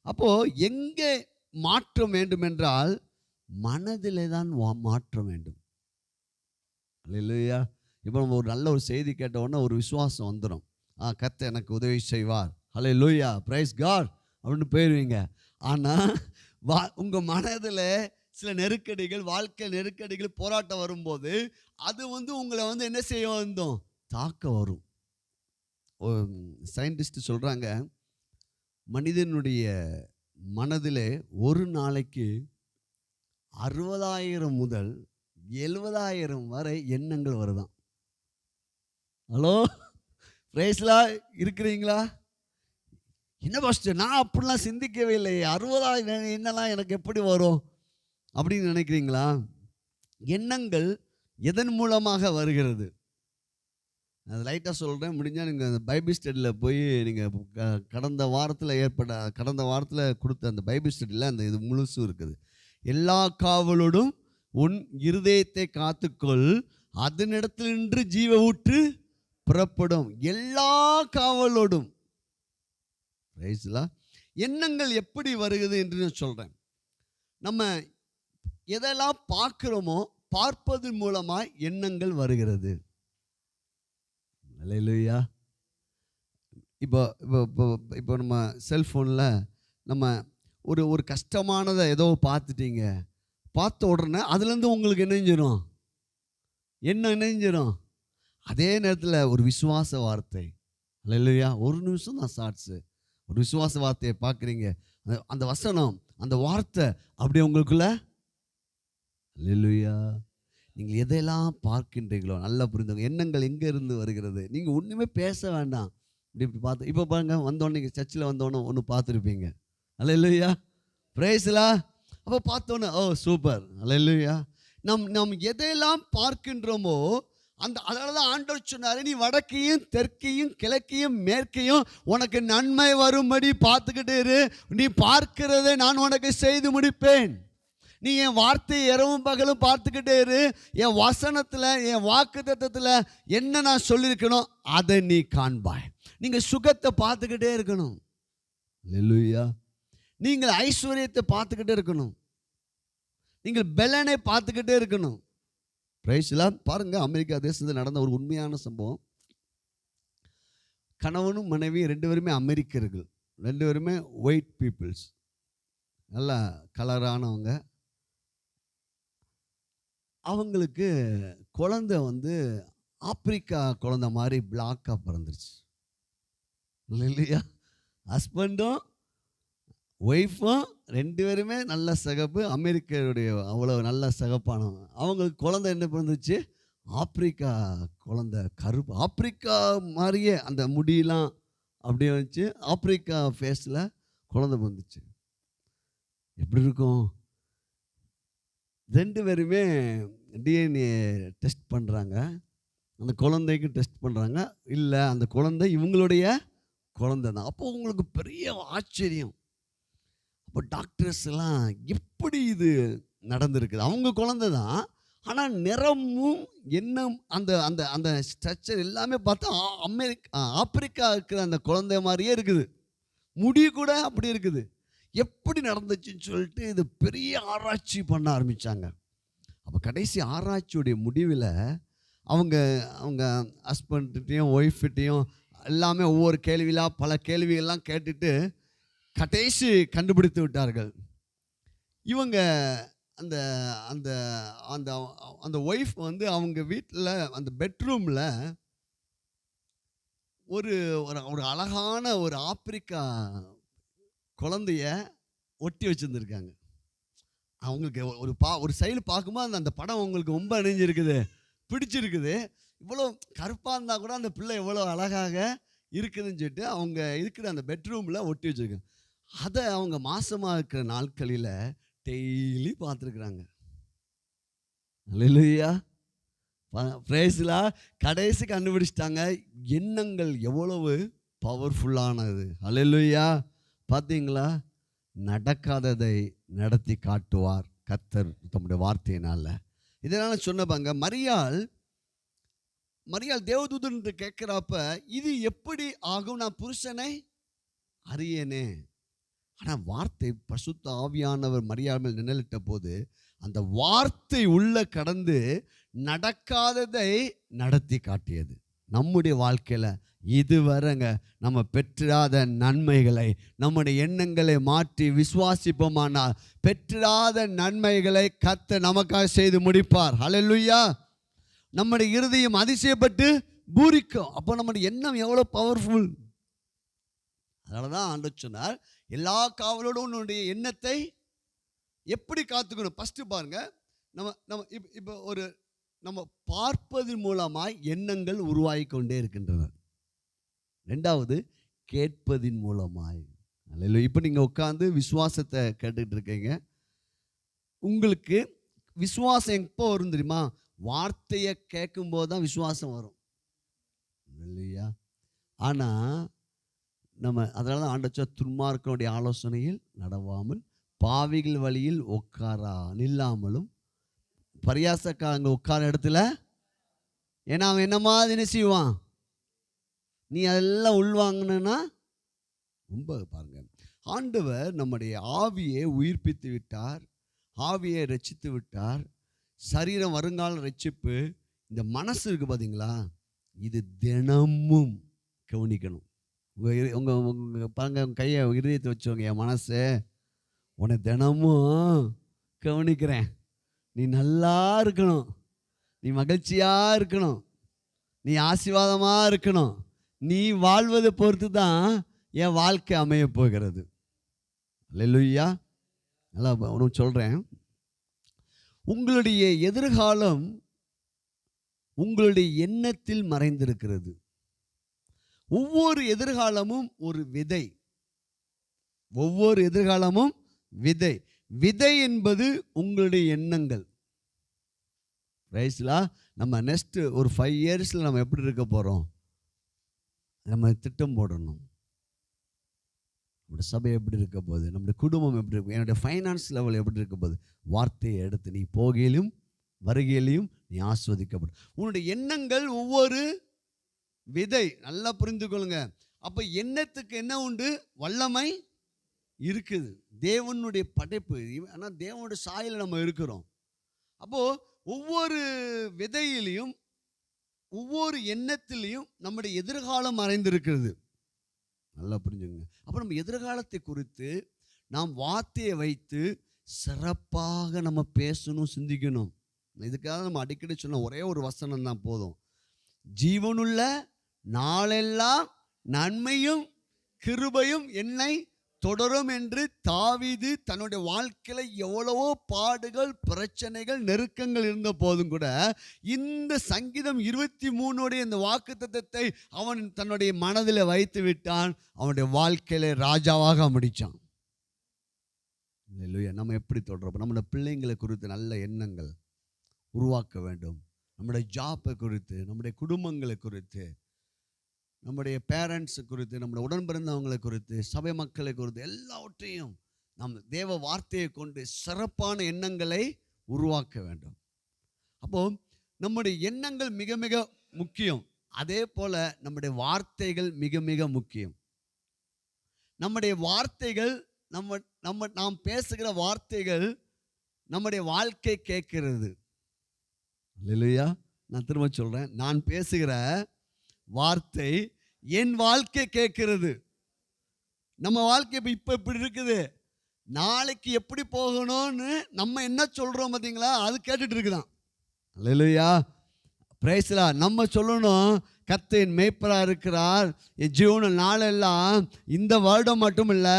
அப்போது எங்கே மாற்றம் வேண்டும் என்றால் மனதிலே தான் மாற்றம் வேண்டும். இல்லையா? இப்போ நம்ம ஒரு நல்ல ஒரு செய்தி கேட்ட உடனே ஒரு விசுவாசம் வந்துடும். கர்த்தர் எனக்கு உதவி செய்வார், ஹல்லேலூயா, பிரைஸ் காட் அப்படின்னு போயிடுவீங்க. ஆனால் உங்கள் மனதில் சில நெருக்கடிகள், வாழ்க்கை நெருக்கடிகள், போராட்டம் வரும்போது அது உங்களை என்ன செய்ய வந்தோம்? தாக்க வரும். சயின்டிஸ்ட் சொல்கிறாங்க, மனிதனுடைய மனதிலே ஒரு நாளைக்கு 60,000 முதல் 70,000 வரை எண்ணங்கள் வருதான். ஹலோ, பிரைஸ்லா, இருக்கிறீங்களா? என்ன பாஸ்டர், நான் அப்படிலாம் சிந்திக்கவே இல்லை, 60,000 எண்ணெல்லாம் எனக்கு எப்படி வரும் அப்படின்னு நினைக்கிறீங்களா? எண்ணங்கள் எதன் மூலமாக வருகிறது? அது லைட்டாக சொல்கிறேன், முடிஞ்சால் நீங்கள் அந்த பைபிள் ஸ்டடியில் போய் நீங்கள் கடந்த வாரத்தில் கொடுத்த அந்த பைபிள் ஸ்டடியில் அந்த இது முழுசும் இருக்குது. எல்லா காவலோடும் உன் இருதயத்தை காத்துக்கொள், அதனிடத்திலின்று ஜீவ ஊற்று புறப்படும். எல்லா காவலோடும். எண்ணங்கள் எப்படி வருகிறது என்று நான் சொல்கிறேன். நம்ம எதெல்லாம் பார்க்கிறோமோ பார்ப்பது மூலமாய் எண்ணங்கள் வருகிறது. அல்லேலூயா. இப்போ நம்ம செல்ஃபோனில் நம்ம ஒரு கஷ்டமானதை ஏதோ பார்த்துட்டீங்க, பார்த்த உடனே அதுலேருந்து உங்களுக்கு என்ன செஞ்சிடும்? அதே நேரத்தில் ஒரு விசுவாச வார்த்தை, அல்லேலூயா, ஒரு நிமிஷம் தான் ஷார்ட்ஸு, ஒரு விசுவாச வார்த்தையை பார்க்குறீங்க, அந்த வசனம், அந்த வார்த்தை அப்படியே உங்களுக்குள்ள, அல்லேலூயா. நீங்கள் எதையெல்லாம் பார்க்கின்றீங்களோ நல்லா புரிந்துங்க. எண்ணங்கள் எங்கே இருந்து வருகிறது? நீங்கள் ஒன்றுமே பேச வேண்டாம், இப்படி பார்த்து. இப்போ பாருங்க, வந்தோடனே நீங்கள் சர்ச்சில் வந்தோடனே ஒன்று பார்த்துருப்பீங்க, அல்லேலூயா, பிரைஸ்லா. அப்போ பார்த்தோன்னே ஓ சூப்பர், அல்லேலூயா. நாம் எதையெல்லாம் பார்க்கின்றோமோ அதனால தான் ஆண்டவர் சொன்னார், நீ வடக்கையும் தெற்கையும் கிழக்கையும் மேற்கையும் உனக்கு நன்மை வரும்படி பார்த்துக்கிட்டே இரு, நீ பார்க்கிறதை நான் உனக்கு செய்து முடிப்பேன். நீ என் வார்த்தையை இரவும் பகலும் பார்த்துக்கிட்டே இரு, என் வசனத்தில், என் வாக்குத்தத்தத்தில் என்ன நான் சொல்லியிருக்கணும் அதை நீ காண்பாய். நீங்கள் சுகத்தை பார்த்துக்கிட்டே இருக்கணும், அல்லேலூயா. நீங்கள் ஐஸ்வர்யத்தை பார்த்துக்கிட்டே இருக்கணும், நீங்கள் பெலனை பார்த்துக்கிட்டே இருக்கணும். பிரைஸ்லாம். பாருங்க, அமெரிக்கா தேசத்தில் நடந்த ஒரு உண்மையான சம்பவம். கணவனும் மனைவியும் 2 பேருமே அமெரிக்கர்கள், 2 பேருமே ஒயிட் பீப்புள்ஸ், நல்லா கலரானவங்க. அவங்களுக்கு குழந்தை ஆப்பிரிக்கா குழந்தை மாதிரி பிளாக்காக பிறந்துருச்சு, இல்லையா? ஹஸ்பண்டும் ஒய்ஃபும் 2 பேருமே நல்ல சிகப்பு, அமெரிக்கருடைய அவ்வளோ நல்ல சிகப்பானவங்க. அவங்களுக்கு குழந்தை என்ன பிறந்துச்சு? ஆப்பிரிக்கா குழந்தை, கருப்பு, ஆப்பிரிக்கா மாதிரியே அந்த முடியெல்லாம் அப்படியே வச்சு ஆப்பிரிக்கா ஃபேஸில் குழந்தை பிறந்துச்சு. எப்படி இருக்கும்? 2 பேருமே டிஎன்ஏ டெஸ்ட் பண்ணுறாங்க. அந்த குழந்தைக்கு டெஸ்ட் பண்ணுறாங்க. இல்லை, அந்த குழந்தை இவங்களுடைய குழந்தை தான். அப்போ உங்களுக்கு பெரிய ஆச்சரியம். அப்போ டாக்டர்ஸ் எல்லாம் எப்படி இது நடந்திருக்குது? அவங்க குழந்தை தான். ஆனால் நிறமும் எண்ணம் அந்த அந்த அந்த ஸ்ட்ரக்சர் எல்லாமே பார்த்தா ஆப்பிரிக்கா இருக்கிற அந்த குழந்தை மாதிரியே இருக்குது. முடி கூட அப்படி இருக்குது. எப்படி நடந்துச்சுன்னு சொல்லிட்டு இது பெரிய ஆராய்ச்சி பண்ண ஆரம்பித்தாங்க. அப்போ கடைசி ஆராய்ச்சியுடைய முடிவில் அவங்க அவங்க ஹஸ்பண்ட்கிட்டையும் ஒய்ஃப்கிட்டையும் எல்லாமே ஒவ்வொரு கேள்வியெலாம் பல கேள்விகள்லாம் கேட்டுட்டு கடைசி கண்டுபிடித்து விட்டார்கள். இவங்க அந்த அந்த அந்த அந்த ஒய்ஃப் வந்து அவங்க வீட்டில் அந்த பெட்ரூமில் ஒரு ஒரு அழகான ஒரு ஆப்பிரிக்கா குழந்தைய ஒட்டி வச்சுருந்துருக்காங்க. அவங்களுக்கு ஒரு சைடு பார்க்கும்போது அந்த படம் அவங்களுக்கு ரொம்ப அணிஞ்சிருக்குது, பிடிச்சிருக்குது. இவ்வளோ கருப்பாக இருந்தால் கூட அந்த பிள்ளை எவ்வளோ அழகாக இருக்குதுன்னு சொல்லிட்டு அவங்க இருக்கிற அந்த பெட்ரூமில் ஒட்டி வச்சுருக்காங்க. அதை அவங்க மாசமாக இருக்கிற நாட்களில் டெய்லி பார்த்துருக்குறாங்க. அல்லேலூயா, பிரைஸ்லா. கடைசி கண்டுபிடிச்சிட்டாங்க எண்ணங்கள் எவ்வளவு பவர்ஃபுல்லானது. அல்லேலூயா. பார்த்தீங்களா, நடக்காததை நடத்தி காட்டுவார் கர்த்தர் தம்முடைய வார்த்தையினால். இதனால் சொன்னப்பாங்க மரியாள் தேவதூதன் கேட்குறப்ப இது எப்படி ஆகும், நான் புருஷனை அறியேனே. ஆனால் வார்த்தை பரிசுத்த ஆவியானவர் மரியாள் மேல் நிழலிட்ட போது அந்த வார்த்தை உள்ள கடந்து நடக்காததை நடத்தி காட்டியது. நம்முடைய வாழ்க்கையில் இதுவரைங்க நம்ம பெற்றாத நன்மைகளை நம்முடைய எண்ணங்களை மாற்றி விசுவாசிப்போமானால் பெற்றாத நன்மைகளை கர்த்தர் நமக்காக செய்து முடிப்பார். ஹல்லேலூயா. நம்முடைய இருதயம் அதிசயப்பட்டு பூரிக்கும். அப்போ நம்முடைய எண்ணம் எவ்வளோ பவர்ஃபுல். அதனால தான் ஆண்டவர் சொன்னார், எல்லா காவலோடும் உன்னுடைய எண்ணத்தை எப்படி காத்துக்கணும். ஃபஸ்ட்டு பாருங்க, இப்போ நம்ம பார்ப்பதன் மூலமாய் எண்ணங்கள் உருவாகி கொண்டே இருக்கின்றன. 2வது கேட்பதின் மூலமாய். இப்போ நீங்கள் உட்காந்து விசுவாசத்தை கேட்டுக்கிட்டு இருக்கீங்க. உங்களுக்கு விசுவாசம் எப்போ வரும் தெரியுமா? வார்த்தையை கேட்கும்போது தான் விசுவாசம் வரும் இல்லையா? ஆனால் அதனால தான் ஆண்டவர் துன்மார்க்கனுடைய ஆலோசனையில் நடவாமல் பாவிகள் வழியில் நில்லாமலும் பரியாசக்காரங்க உட்கார இடத்துல. ஏன்னா அவன் என்ன மாதிரி செய்வான், நீ அதெல்லாம் உள்வாங்கினா ரொம்ப பாருங்க. ஆண்டவர் நம்முடைய ஆவியை உயிர்ப்பித்து விட்டார், ஆவியை ரட்சித்து விட்டார். சரீரம் வருங்கால ரட்சிப்பு. இந்த மனசு இருக்குது பார்த்தீங்களா, இது தினமும் கவனிக்கணும். உங்கள் பாருங்க, கையை இருதயத்தை வச்சுவங்க, என் மனசு உன்னை தினமும் கவனிக்கிறேன். நீ நல்லா இருக்கணும், நீ மகிழ்ச்சியாக இருக்கணும், நீ ஆசீர்வாதமாக இருக்கணும். நீ வாழ்வதை பொறுத்து தான் என் வாழ்க்கை அமைய போகிறது. அல்லேலூயா. நல்லா ஒன்று சொல்கிறேன், உங்களுடைய எதிர்காலம் உங்களுடைய எண்ணத்தில் மறைந்திருக்கிறது. ஒவ்வொரு எதிர்காலமும் ஒரு விதை. ஒவ்வொரு எதிர்காலமும் விதை. விதை என்பது உங்களுடைய எண்ணங்கள். ரைஸ்லா, நம்ம நெக்ஸ்ட் ஒரு 5 இயர்ஸில் நம்ம எப்படி இருக்க போகிறோம், நம்ம திட்டம் போடணும். நம்முடைய சபை எப்படி இருக்க போகுது, நம்முடைய குடும்பம் எப்படி இருக்கும், என்னுடைய ஃபைனான்ஸ் லெவல் எப்படி இருக்க போகுது. வார்த்தையை எடுத்து நீ போகையிலும் வருகையிலையும் நீ ஆஸ்வதிக்கப்படும். உன்னுடைய எண்ணங்கள் ஒவ்வொரு விதை. நல்லா புரிந்து கொள்ளுங்க. அப்போ எண்ணத்துக்கு என்ன உண்டு, வல்லமை இருக்குது. தேவனுடைய படைப்பு. ஆனால் தேவனுடைய சாயலில் நம்ம இருக்கிறோம். அப்போது ஒவ்வொரு விதையிலையும் ஒவ்வொரு எண்ணத்திலையும் நம்முடைய எதிர்காலம் மறைந்திருக்கிறது. நல்லா புரிஞ்சுங்க. அப்போ நம்ம எதிர்காலத்தை குறித்து நாம் வார்த்தையை வைத்து சிறப்பாக நம்ம பேசணும், சிந்திக்கணும். இதுக்காக நம்ம அடிக்கடி சொன்ன ஒரே ஒரு வசனம் தான் போதும். ஜீவனுள்ள நாளெல்லாம் நன்மையும் கிருபையும் என்னை தொடரும் என்று தாவீது தன்னுடைய வாழ்க்கையில் எவ்வளவோ பாடுகள், பிரச்சனைகள், நெருக்கங்கள் இருந்த போதும் கூட இந்த சங்கீதம் 23 இந்த வாக்குத்தத்தத்தை அவன் தன்னுடைய மனதில் வைத்து விட்டான். அவனுடைய வாழ்க்கையில ராஜாவாக முடித்தான். அல்லேலூயா. நம்ம எப்படி தொடர்பு? நம்முடைய பிள்ளைங்களை குறித்து நல்ல எண்ணங்கள் உருவாக்க வேண்டும். நம்முடைய ஜாப்பை குறித்து, நம்முடைய குடும்பங்களை குறித்து, நம்முடைய பேரண்ட்ஸு குறித்து, நம்முடைய உடன் பிறந்தவங்களை குறித்து, சபை மக்களை குறித்து எல்லாவற்றையும் நம் தேவ வார்த்தையை கொண்டு சிறப்பான எண்ணங்களை உருவாக்க வேண்டும். அப்போ நம்முடைய எண்ணங்கள் மிக மிக முக்கியம். அதே போல நம்முடைய வார்த்தைகள் மிக மிக முக்கியம். நம்முடைய வார்த்தைகள் நாம் பேசுகிற வார்த்தைகள் நம்முடைய வாழ்க்கை கேட்கிறது. அல்லேலூயா. நான் திரும்ப சொல்றேன், நான் பேசுகிற வார்த்தை என் வாழ்க்கை கேட்கிறது. நம்ம வாழ்க்கை இப்போ இப்படி இருக்குது, நாளைக்கு எப்படி போகணும்னு நம்ம என்ன சொல்றோம் பார்த்தீங்களா, அது கேட்டுட்டு இருக்குதான். அல்லேலூயா. Praise the Lord. நம்ம சொல்லணும், கர்த்தர் மேய்ப்பராக இருக்கிறார், என் ஜீவன நாளெல்லாம் இந்த வருடம் மட்டும் இல்லை,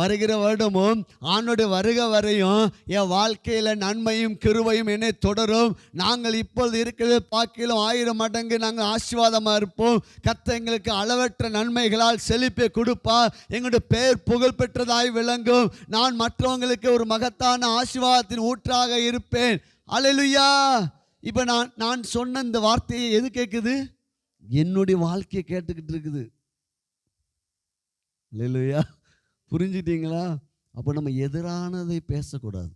வருகிற வருடமும் ஆண்டோடைய வருகை வரையும் என் வாழ்க்கையில் நன்மையும் கிருபையும் என்னை தொடரும். நாங்கள் இப்பொழுது இருக்கிறது பார்க்கிலும் 1000 மடங்கு நாங்கள் ஆசீர்வாதமாக இருப்போம். கர்த்தர் எங்களுக்கு அளவற்ற நன்மைகளால் செழிப்பை கொடுப்பார். எங்களுடைய பேர் புகழ் பெற்றதாய் விளங்கும். நான் மற்றவங்களுக்கு ஒரு மகத்தான ஆசீர்வாதத்தின் ஊற்றாக இருப்பேன். அல்லேலூயா. இப்போ நான் சொன்ன இந்த வார்த்தையை எது கேட்குது? என்னுடைய வாழ்க்கையை கேட்டுக்கிட்டு இருக்குது. அல்லேலூயா. புரிஞ்சுட்டீங்களா? அப்போ நம்ம எதிரானதை பேசக்கூடாது.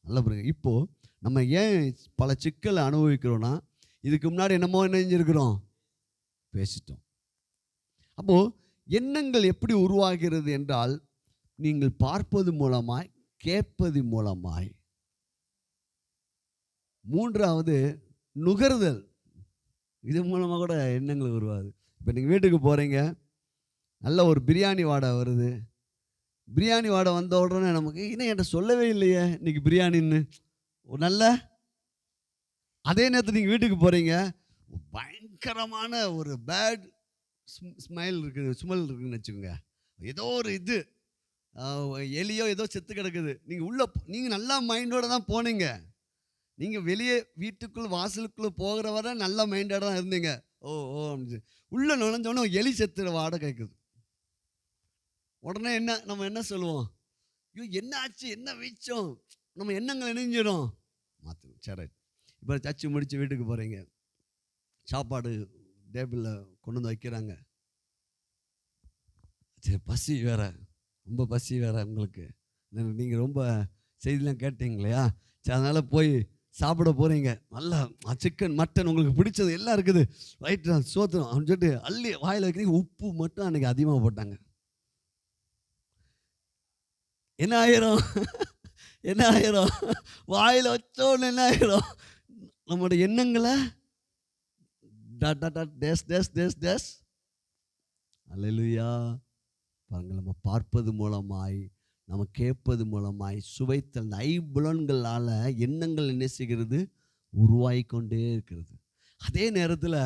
நல்லா புரியுங்க. இப்போ நம்ம ஏன் பல சிக்கலை அனுபவிக்கிறோன்னா, இதுக்கு முன்னாடி என்னமோ நினைஞ்சிருக்கிறோம், பேசிட்டோம். அப்போ எண்ணங்கள் எப்படி உருவாகிறது என்றால், நீங்கள் பார்ப்பது மூலமாய், கேட்பது மூலமாய். மூன்றாவது நுகர்தல். இது மூலமாக கூட எண்ணங்கள் உருவாது. இப்போ நீங்கள் வீட்டுக்கு போகிறீங்க, நல்ல ஒரு பிரியாணி வாடை வருது. பிரியாணி வாடை வந்த உடனே நமக்கு இன்னும் என்கிட்ட சொல்லவே இல்லையே இன்னைக்கு பிரியாணின்னு ஒரு நல்ல. அதே நேரத்தில் நீங்கள் வீட்டுக்கு போகிறீங்க, பயங்கரமான ஒரு பேட் ஸ்மெல் இருக்குதுன்னு வச்சுக்கோங்க. ஏதோ ஒரு இது எலியோ ஏதோ செத்து கிடக்குது. நீங்கள் நல்லா மைண்டோடு தான் போனீங்க. நீங்கள் வெளியே வீட்டுக்குள் வாசலுக்குள்ளே போகிற வரை நல்ல மைண்டோட தான் இருந்தீங்க. உள்ளே நுழைஞ்சோடனே எலி செத்துற வாடை கேட்குது. உடனே நம்ம என்ன சொல்லுவோம்? ஐயோ என்ன ஆச்சு, என்ன வீச்சம்? நம்ம எண்ணங்கள் இணைஞ்சிடும், மாற்றுவோம். சரி, இப்போ சர்ச்சு முடித்து வீட்டுக்கு போகிறீங்க, சாப்பாடு டேபிளில் கொண்டு வந்து வைக்கிறாங்க. சரி, பசி வேற, ரொம்ப பசி வேற உங்களுக்கு. நீங்கள் ரொம்ப செய்திலாம் கேட்டீங்க இல்லையா? சரி, அதனால் போய் சாப்பிட போகிறீங்க. நல்லா சிக்கன் மட்டன் உங்களுக்கு பிடிச்சது எல்லாம் இருக்குது. ரைட்டு, சோத்துறோம் அப்படின்னு சொல்லிட்டு அள்ளி வாயில் வைக்கிறீங்க. உப்பு மட்டும் அன்றைக்கி அதிகமாக போட்டாங்க. என்ன ஆயிரும்? வாயில் வச்சோன்னு என்ன ஆயிரும்? நம்மளுடைய எண்ணங்களை டேஸ். அல்லேலூயா. பாருங்கள், நம்ம பார்ப்பது மூலமாய், நம்ம கேட்பது மூலமாய், சுவைத்தல் ஐம்புலன்களால் எண்ணங்கள் என்ன செய்கிறது? உருவாகி கொண்டே இருக்கிறது. அதே நேரத்தில்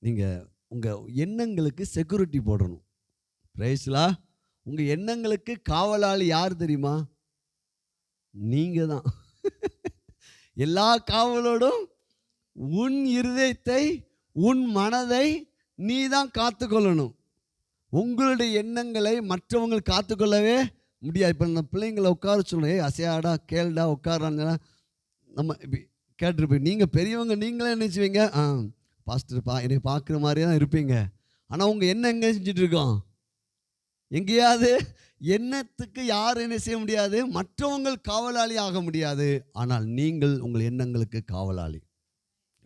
நீங்கள் உங்கள் எண்ணங்களுக்கு செக்யூரிட்டி போடணும். பிரைஸ்லா. உங்கள் எண்ணங்களுக்கு காவலாளி யார் தெரியுமா? நீங்கள் தான். எல்லா காவலோடும் உன் இருதயத்தை, உன் மனதை நீ தான் காத்துக்கொள்ளணும். உங்களுடைய எண்ணங்களை மற்றவங்க காத்துக்கொள்ளவே முடியாது. இப்போ இந்த பிள்ளைங்களை உட்கார சொல்லுங்க, அசையாடா கேள்டா உட்காராங்க, நம்ம கேட்டிருப்பீங்க. நீங்கள் பெரியவங்க, நீங்களே நினச்சிவீங்க, பாஸ்டர் என்னை பார்க்குற மாதிரியே தான் இருப்பீங்க. ஆனால் உங்கள் எண்ணம் எங்கே செஞ்சுட்டு இருக்கோம்? எங்கேயாவது. எண்ணத்துக்கு யார் என்ன செய்ய முடியாது? மற்றவங்க காவலாளி ஆக முடியாது. ஆனால் நீங்கள் உங்கள் எண்ணங்களுக்கு காவலாளி.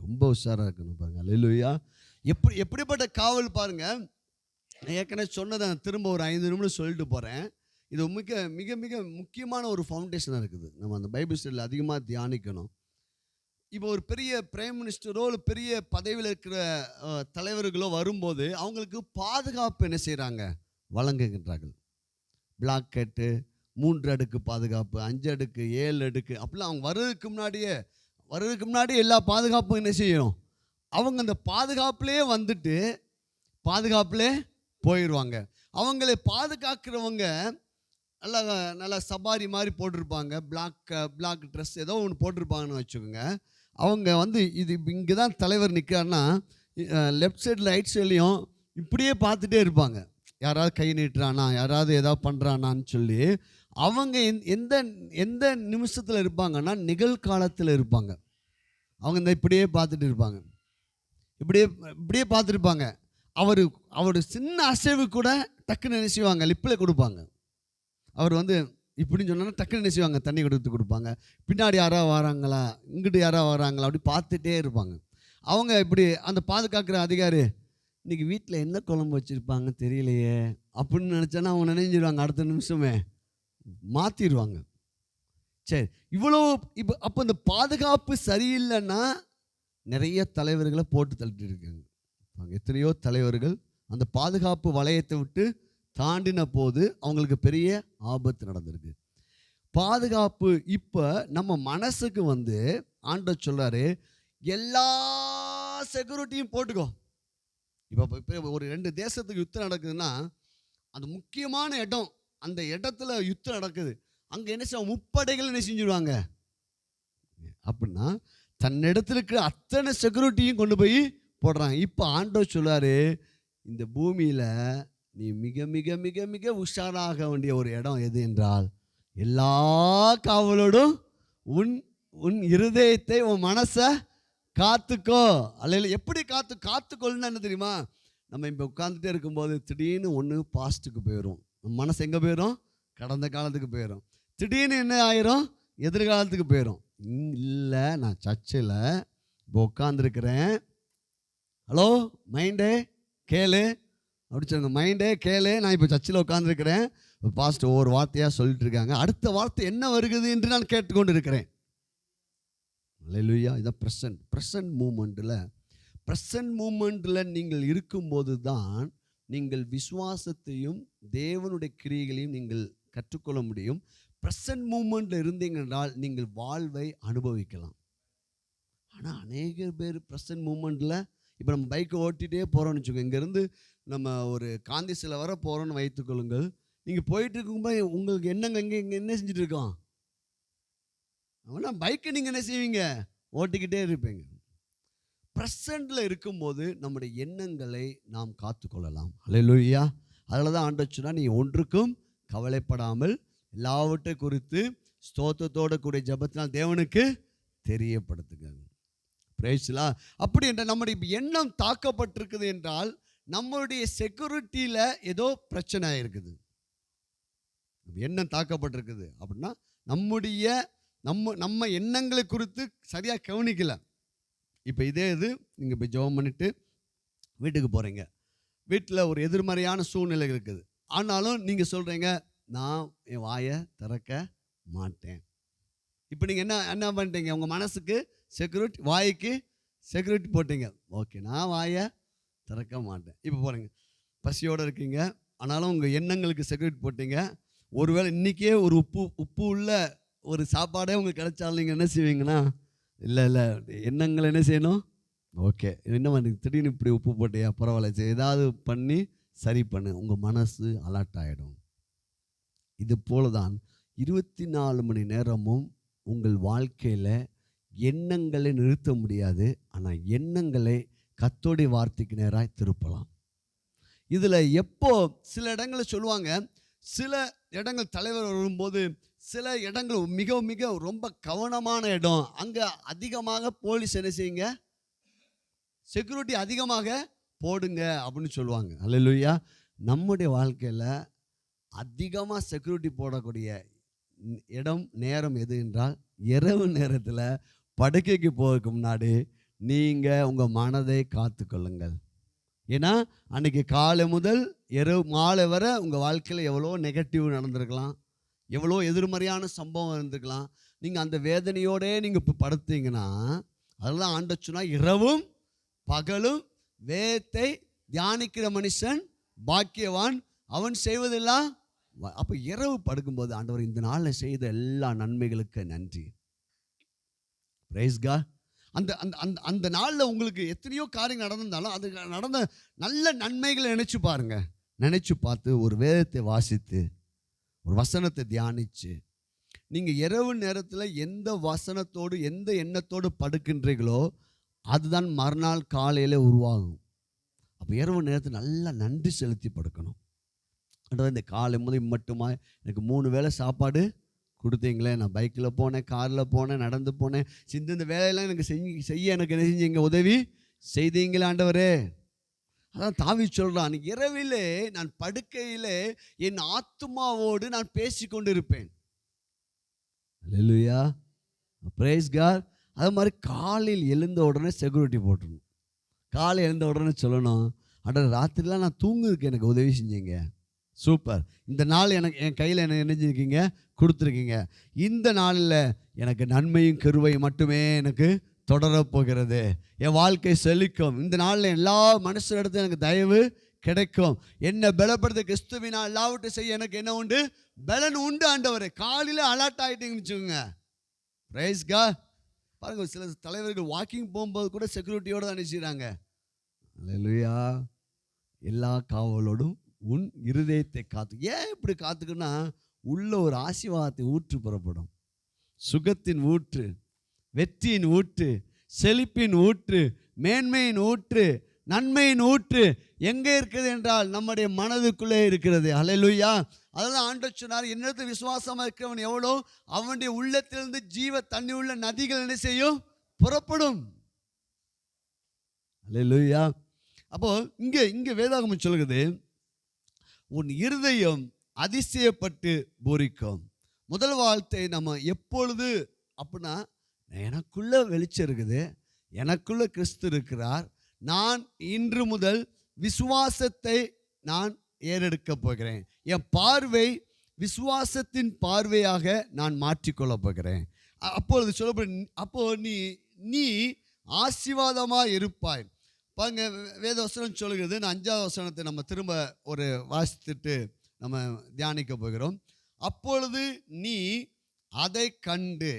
ரொம்ப உஷாராக இருக்கணும் பாருங்கள். அல்லேலூயா. எப்படிப்பட்ட காவல் பாருங்கள். ஏற்கனவே சொன்னதை திரும்ப ஒரு 5 நிமிடம் சொல்லிட்டு போகிறேன். இது மிக மிக மிக முக்கியமான ஒரு ஃபவுண்டேஷனாக இருக்குது. நம்ம அந்த பைபிள் ஸ்டடியில் அதிகமாக தியானிக்கணும். இப்போ ஒரு பெரிய பிரைம் மினிஸ்டரோ இல்லை பெரிய பதவியில் இருக்கிற தலைவர்களோ வரும்போது அவங்களுக்கு பாதுகாப்பு என்ன செய்கிறாங்க? வழங்குகின்றார்கள். பிளாக் கட்டு, 3 அடுக்கு பாதுகாப்பு, 5 அடுக்கு, 7 அடுக்கு, அப்படிலாம் அவங்க வர்றதுக்கு முன்னாடி எல்லா பாதுகாப்பும் என்ன செய்யும்? அவங்க அந்த பாதுகாப்புலேயே வந்துட்டு பாதுகாப்புலே போயிடுவாங்க. அவங்களை பாதுகாக்கிறவங்க நல்லா சபாரி மாதிரி போட்டிருப்பாங்க. பிளாக் ட்ரெஸ் ஏதோ ஒன்று போட்டிருப்பாங்கன்னு வச்சுக்கோங்க. அவங்க இது இங்கே தான் தலைவர் நிற்கிறாருன்னா லெஃப்ட் சைடில் ரைட் சைட்லேயும் இப்படியே பார்த்துட்டே இருப்பாங்க. யாராவது கை நீட்டுறானா, யாராவது ஏதாவது பண்ணுறானான்னு சொல்லி அவங்க எந்த எந்த நிமிஷத்தில் இருப்பாங்கன்னா நிகழ்காலத்தில் இருப்பாங்க. அவங்க இந்த இப்படியே பார்த்துட்டு இருப்பாங்க, இப்படியே இப்படியே பார்த்துருப்பாங்க. அவர் சின்ன அசைவு கூட டக்குன்னு என்ன செய்வாங்க, லிப்பில் கொடுப்பாங்க. அவர் இப்படின்னு சொன்னா டக்குன்னு என்ன செய்வாங்க, தண்ணி கொடுப்பாங்க. பின்னாடி யாராவது வராங்களா, இங்கிட்டு யாராவது வராங்களா, அப்படி பார்த்துட்டே இருப்பாங்க. அவங்க இப்படி அந்த பாதுகாக்கிற அதிகாரி இன்னைக்கு வீட்டில் என்ன குழம்பு வச்சுருப்பாங்க தெரியலையே அப்படின்னு நினச்சேன்னா அவங்க நினைஞ்சிடுவாங்க, அடுத்த நிமிஷமே மாற்றிடுவாங்க. சரி, இவ்வளோ இப்போ அப்போ இந்த பாதுகாப்பு சரியில்லைன்னா நிறைய தலைவர்களை போட்டு தள்ளிட்டு இருக்காங்க. எத்தனையோ தலைவர்கள் அந்த பாதுகாப்பு வளையத்தை விட்டு தாண்டின போது அவங்களுக்கு பெரிய ஆபத்து நடந்திருக்கு. பாதுகாப்பு இப்போ நம்ம மனசுக்கு ஆண்டவர் சொல்றாரு, எல்லா செக்யூரிட்டியும் போட்டுக்கோ. இப்போ ஒரு 2 தேசத்துக்கு யுத்தம் நடக்குதுன்னா அந்த முக்கியமான இடம், அந்த இடத்துல யுத்தம் நடக்குது, அங்கே என்ன செய்வாங்க, முப்படைகள் என்ன செஞ்சிருவாங்க அப்படின்னா தன்னிடத்துல இருக்கிற அத்தனை செக்யூரிட்டியும் கொண்டு போய் போடுறாங்க. இப்போ ஆண்டவர் சொல்றாரு, இந்த பூமியில் நீ மிக மிக மிக மிக உஷாராக வேண்டிய ஒரு இடம் எது என்றால், எல்லா காவலோடும் உன் உன் இருதயத்தை, உன் மனசை காத்துக்கோ. அல்ல எப்படி காத்துக்கொள்ளுன்னா என்ன தெரியுமா, நம்ம இப்போ உட்காந்துட்டே இருக்கும்போது திடீர்னு ஒன்று பாஸ்ட்டுக்கு போயிடும், நம்ம மனசு எங்கே போயிடும், கடந்த காலத்துக்கு போயிடும். திடீர்னு என்ன ஆயிரும், எதிர்காலத்துக்கு போயிடும். இல்லை, நான் சர்ச்சில் இப்போ உட்காந்துருக்கிறேன், ஹலோ மைண்டே கேளு அப்படி சொல்லுங்க, மைண்டே கேளு, நான் இப்போ சர்ச்சில் உட்காந்துருக்கிறேன், பாஸ்ட் ஒவ்வொரு வார்த்தையாக சொல்லிட்டு இருக்காங்க, அடுத்த வார்த்தை என்ன வருகிறது என்று நான் கேட்டுக்கொண்டு இருக்கிறேன். அல்லேலூயா. இதான் ப்ரெசன்ட் மூமெண்ட்டில் நீங்கள் இருக்கும்போது தான் நீங்கள் விசுவாசத்தையும் தேவனுடைய கிரியைகளையும் நீங்கள் கற்றுக்கொள்ள முடியும். ப்ரெசன்ட் மூமெண்ட்டில் இருந்தீங்க என்றால் நீங்கள் வாழ்வை அனுபவிக்கலாம். ஆனால் அநேக பேர் ப்ரெசன்ட் மூமெண்ட்டில், இப்போ நம்ம பைக்கை ஓட்டிகிட்டே போகிறோம்னு வச்சுக்கோங்க, இங்கேருந்து நம்ம ஒரு காந்தி சிலை வர போகிறோன்னு வைத்துக்கொள்ளுங்கள். நீங்கள் போயிட்டு இருக்கும்போது உங்களுக்கு என்னங்க இங்கே என்ன செஞ்சுட்டு இருக்கோம், ஆனால் பைக்கை நீங்கள் என்ன செய்வீங்க, ஓட்டிக்கிட்டே இருப்பீங்க. ப்ரெசண்டில் இருக்கும்போது நம்முடைய எண்ணங்களை நாம் காத்துக்கொள்ளலாம். அல்லேலூயா. அதில் தான் ஆண்டவர் சொன்னார், நீ ஒன்றுக்கும் கவலைப்படாமல் எல்லாவற்றை குறித்து ஸ்தோத்திரத்தோடு கூடிய ஜெபத்தினால் தேவனுக்கு தெரியப்படுத்துங்க. பிரைஸ்லா. அப்படி என்ற நம்முடைய எண்ணம் தாக்கப்பட்டிருக்குது என்றால் நம்மளுடைய செக்யூரிட்டியில் ஏதோ பிரச்சனை இருக்குது. எண்ணம் தாக்கப்பட்டிருக்குது அப்படின்னா நம்ம எண்ணங்களை குறித்து சரியாக கவனிக்கலை. இப்போ இதே இது நீங்கள் இப்போ ஜெபம் பண்ணிவிட்டு வீட்டுக்கு போகிறீங்க, வீட்டில் ஒரு எதிர்மறையான சூழ்நிலை இருக்குது, ஆனாலும் நீங்கள் சொல்கிறீங்க, நான் என் வாயை திறக்க மாட்டேன். இப்போ நீங்கள் என்ன பண்ணிட்டீங்க, உங்கள் மனசுக்கு செக்யூரிட்டி, வாய்க்கு செக்யூரிட்டி போட்டீங்க. ஓகே, நான் வாயை திறக்க மாட்டேன். இப்போ போகிறீங்க, பசியோடு இருக்கீங்க, ஆனாலும் உங்கள் எண்ணங்களுக்கு செக்யூரிட்டி போட்டீங்க. ஒருவேளை இன்றைக்கே ஒரு உப்பு உள்ள ஒரு சாப்பாடே உங்களுக்கு கிடைச்சாலும் நீங்கள் என்ன செய்வீங்கன்னா, இல்லை எண்ணங்களை என்ன செய்யணும், ஓகே என்ன பண்ணி திடீர்னு இப்படி உப்பு போட்டியா, பரவாயில்ல, ஏதாவது பண்ணி சரி பண்ணு, உங்கள் மனசு அலர்ட் ஆகிடும். இது போல தான் 24 மணி நேரமும் உங்கள் வாழ்க்கையில் எண்ணங்களை நிறுத்த முடியாது, ஆனால் எண்ணங்களை கர்த்தருடைய வார்த்தைக்கு நேராக திருப்பலாம். இதில் எப்போ சில இடங்களில் சொல்லுவாங்க, சில இடங்கள் தலைவர் வரும்போது சில இடங்கள் மிக மிக ரொம்ப கவனமான இடம், அங்கே அதிகமாக போலீஸ் என்ன செய்யுங்க, செக்யூரிட்டி அதிகமாக போடுங்க அப்படின்னு சொல்லுவாங்க. அல்லேலூயா. நம்முடைய வாழ்க்கையில் அதிகமாக செக்யூரிட்டி போடக்கூடிய இடம், நேரம் எது என்றால் இரவு நேரத்தில் படுக்கைக்கு போகிறதுக்கு முன்னாடி நீங்கள் உங்கள் மனதை காத்துக்கொள்ளுங்கள். ஏன்னா அன்றைக்கி காலை முதல் இரவு மாலை வரை உங்கள் வாழ்க்கையில் எவ்வளோ நெகட்டிவ் நடந்திருக்கலாம், எவ்வளோ எதிர்மறையான சம்பவம் இருந்துக்கலாம். நீங்கள் அந்த வேதனையோடே நீங்கள் இப்போ படுத்தீங்கன்னா, அதெல்லாம் ஆண்டவர் சொன்னால், இரவும் பகலும் வேதத்தை தியானிக்கிற மனுஷன் பாக்கியவான், அவன் செய்வதெல்லாம். அப்போ இரவு படுக்கும்போது, ஆண்டவர் இந்த நாளில் செய்த எல்லா நன்மைகளுக்கு நன்றி, பிரைஸ் காட். அந்த அந்த அந்த அந்த நாளில் உங்களுக்கு எத்தனையோ காரியங்கள் நடந்திருந்தாலும் அது நடந்த நல்ல நன்மைகளை நினச்சி பாருங்கள். நினச்சி பார்த்து ஒரு வேதத்தை வாசித்து ஒரு வசனத்தை தியானித்து நீங்கள் இரவு நேரத்தில் எந்த வசனத்தோடு எந்த எண்ணத்தோடு படுக்கின்றீர்களோ அதுதான் மறுநாள் காலையில் உருவாகும். அப்போ இரவு நேரத்தில் நல்லா நன்றி செலுத்தி படுக்கணும். ஆண்டவரே இந்த காலை முதல் மட்டுமா எனக்கு 3 வேளை சாப்பாடு கொடுத்தீங்களே. நான் பைக்கில் போனேன், காரில் போனேன், நடந்து போனேன். இந்த வேலையெல்லாம் எனக்கு செய்ய எனக்கு என்ன செஞ்சீங்க? உதவி செய்தீங்களே ஆண்டவரே. அதான் தாவீது சொல்றான், இரவிலே நான் படுக்கையிலே என் ஆத்துமாவோடு நான் பேசிக்கொண்டு இருப்பேன். அல்லேலூயா, பிரைஸ் காட். அது மாதிரி காலையில் எழுந்த உடனே செக்யூரிட்டி போட்டுருணும். காலை எழுந்த உடனே சொல்லணும், ஆண்டவரே ராத்திரிலாம் நான் தூங்குறதுக்கு எனக்கு உதவி செஞ்சீங்க, சூப்பர். இந்த நாள் எனக்கு என் கையில் என்ன நினைஞ்சிருக்கீங்க, கொடுத்துருக்கீங்க. இந்த நாளில் எனக்கு நன்மையும் கிருபையும் மட்டுமே எனக்கு தொடரப்போகிறது. என் வாழ்க்கை செழிக்கும். இந்த நாளில் எல்லா மனுஷரிடத்துல எனக்கு தயவு கிடைக்கும். என்ன பலப்படுத்த கிறிஸ்துவினா எல்லாவற்றையும் செய்ய எனக்கு என்ன உண்டு? பலன் உண்டு ஆண்டவரே. காலையில் அலர்ட் ஆகிட்டீங்கன்னு வச்சுக்கோங்க. Praise God. பாருங்க, சில தலைவர்கள் வாக்கிங் போகும்போது கூட செக்யூரிட்டியோடு தான் நினைச்சுக்கிறாங்க. அல்லேலூயா. எல்லா காவலோடும் உன் இருதயத்தை காத்து. ஏன் இப்படி காத்துக்குன்னா, உள்ள ஒரு ஆசீர்வாதத்தை ஊற்று புறப்படும். சுகத்தின் ஊற்று, வெற்றியின் ஊற்று, செழிப்பின் ஊற்று, மேன்மையின் ஊற்று, நன்மையின் ஊற்று எங்கே இருக்குது என்றால் நம்முடைய மனதுக்குள்ளே இருக்கிறது. அல்லேலூயா. அதெல்லாம் ஆண்டவர் சொன்னார், என்னிடத்தில் விசுவாசமாக இருக்கிறவன் எவ்வளோ அவனுடைய உள்ளத்திலிருந்து ஜீவ தண்ணி உள்ள நதிகள் என்ன செய்யும்? புறப்படும். அல்லேலூயா. அப்போ இங்கே வேதாகமம் சொல்லுகிறது, உன் இருதயம் அதிசயப்பட்டு பூரிக்கும். முதல் வார்த்தை நம்ம எப்பொழுது அப்படின்னா, எனக்குள்ள வெளிச்சம் இருக்குது, எனக்குள்ள கிறிஸ்து இருக்கிறார், நான் இன்று முதல் விசுவாசத்தை நான் ஏறெடுக்க போகிறேன், என் பார்வை விசுவாசத்தின் பார்வையாக நான் மாற்றிக்கொள்ள போகிறேன். அப்பொழுது சொல்லப்படும், அப்போ நீ ஆசீர்வாதமாக இருப்பாய். பாருங்க, வேத வசனம் சொல்லுகிறது. நான் 5வது வசனத்தை நம்ம திரும்ப ஒரு வாசித்துட்டு நம்ம தியானிக்க போகிறோம். அப்பொழுது நீ அதை கண்டு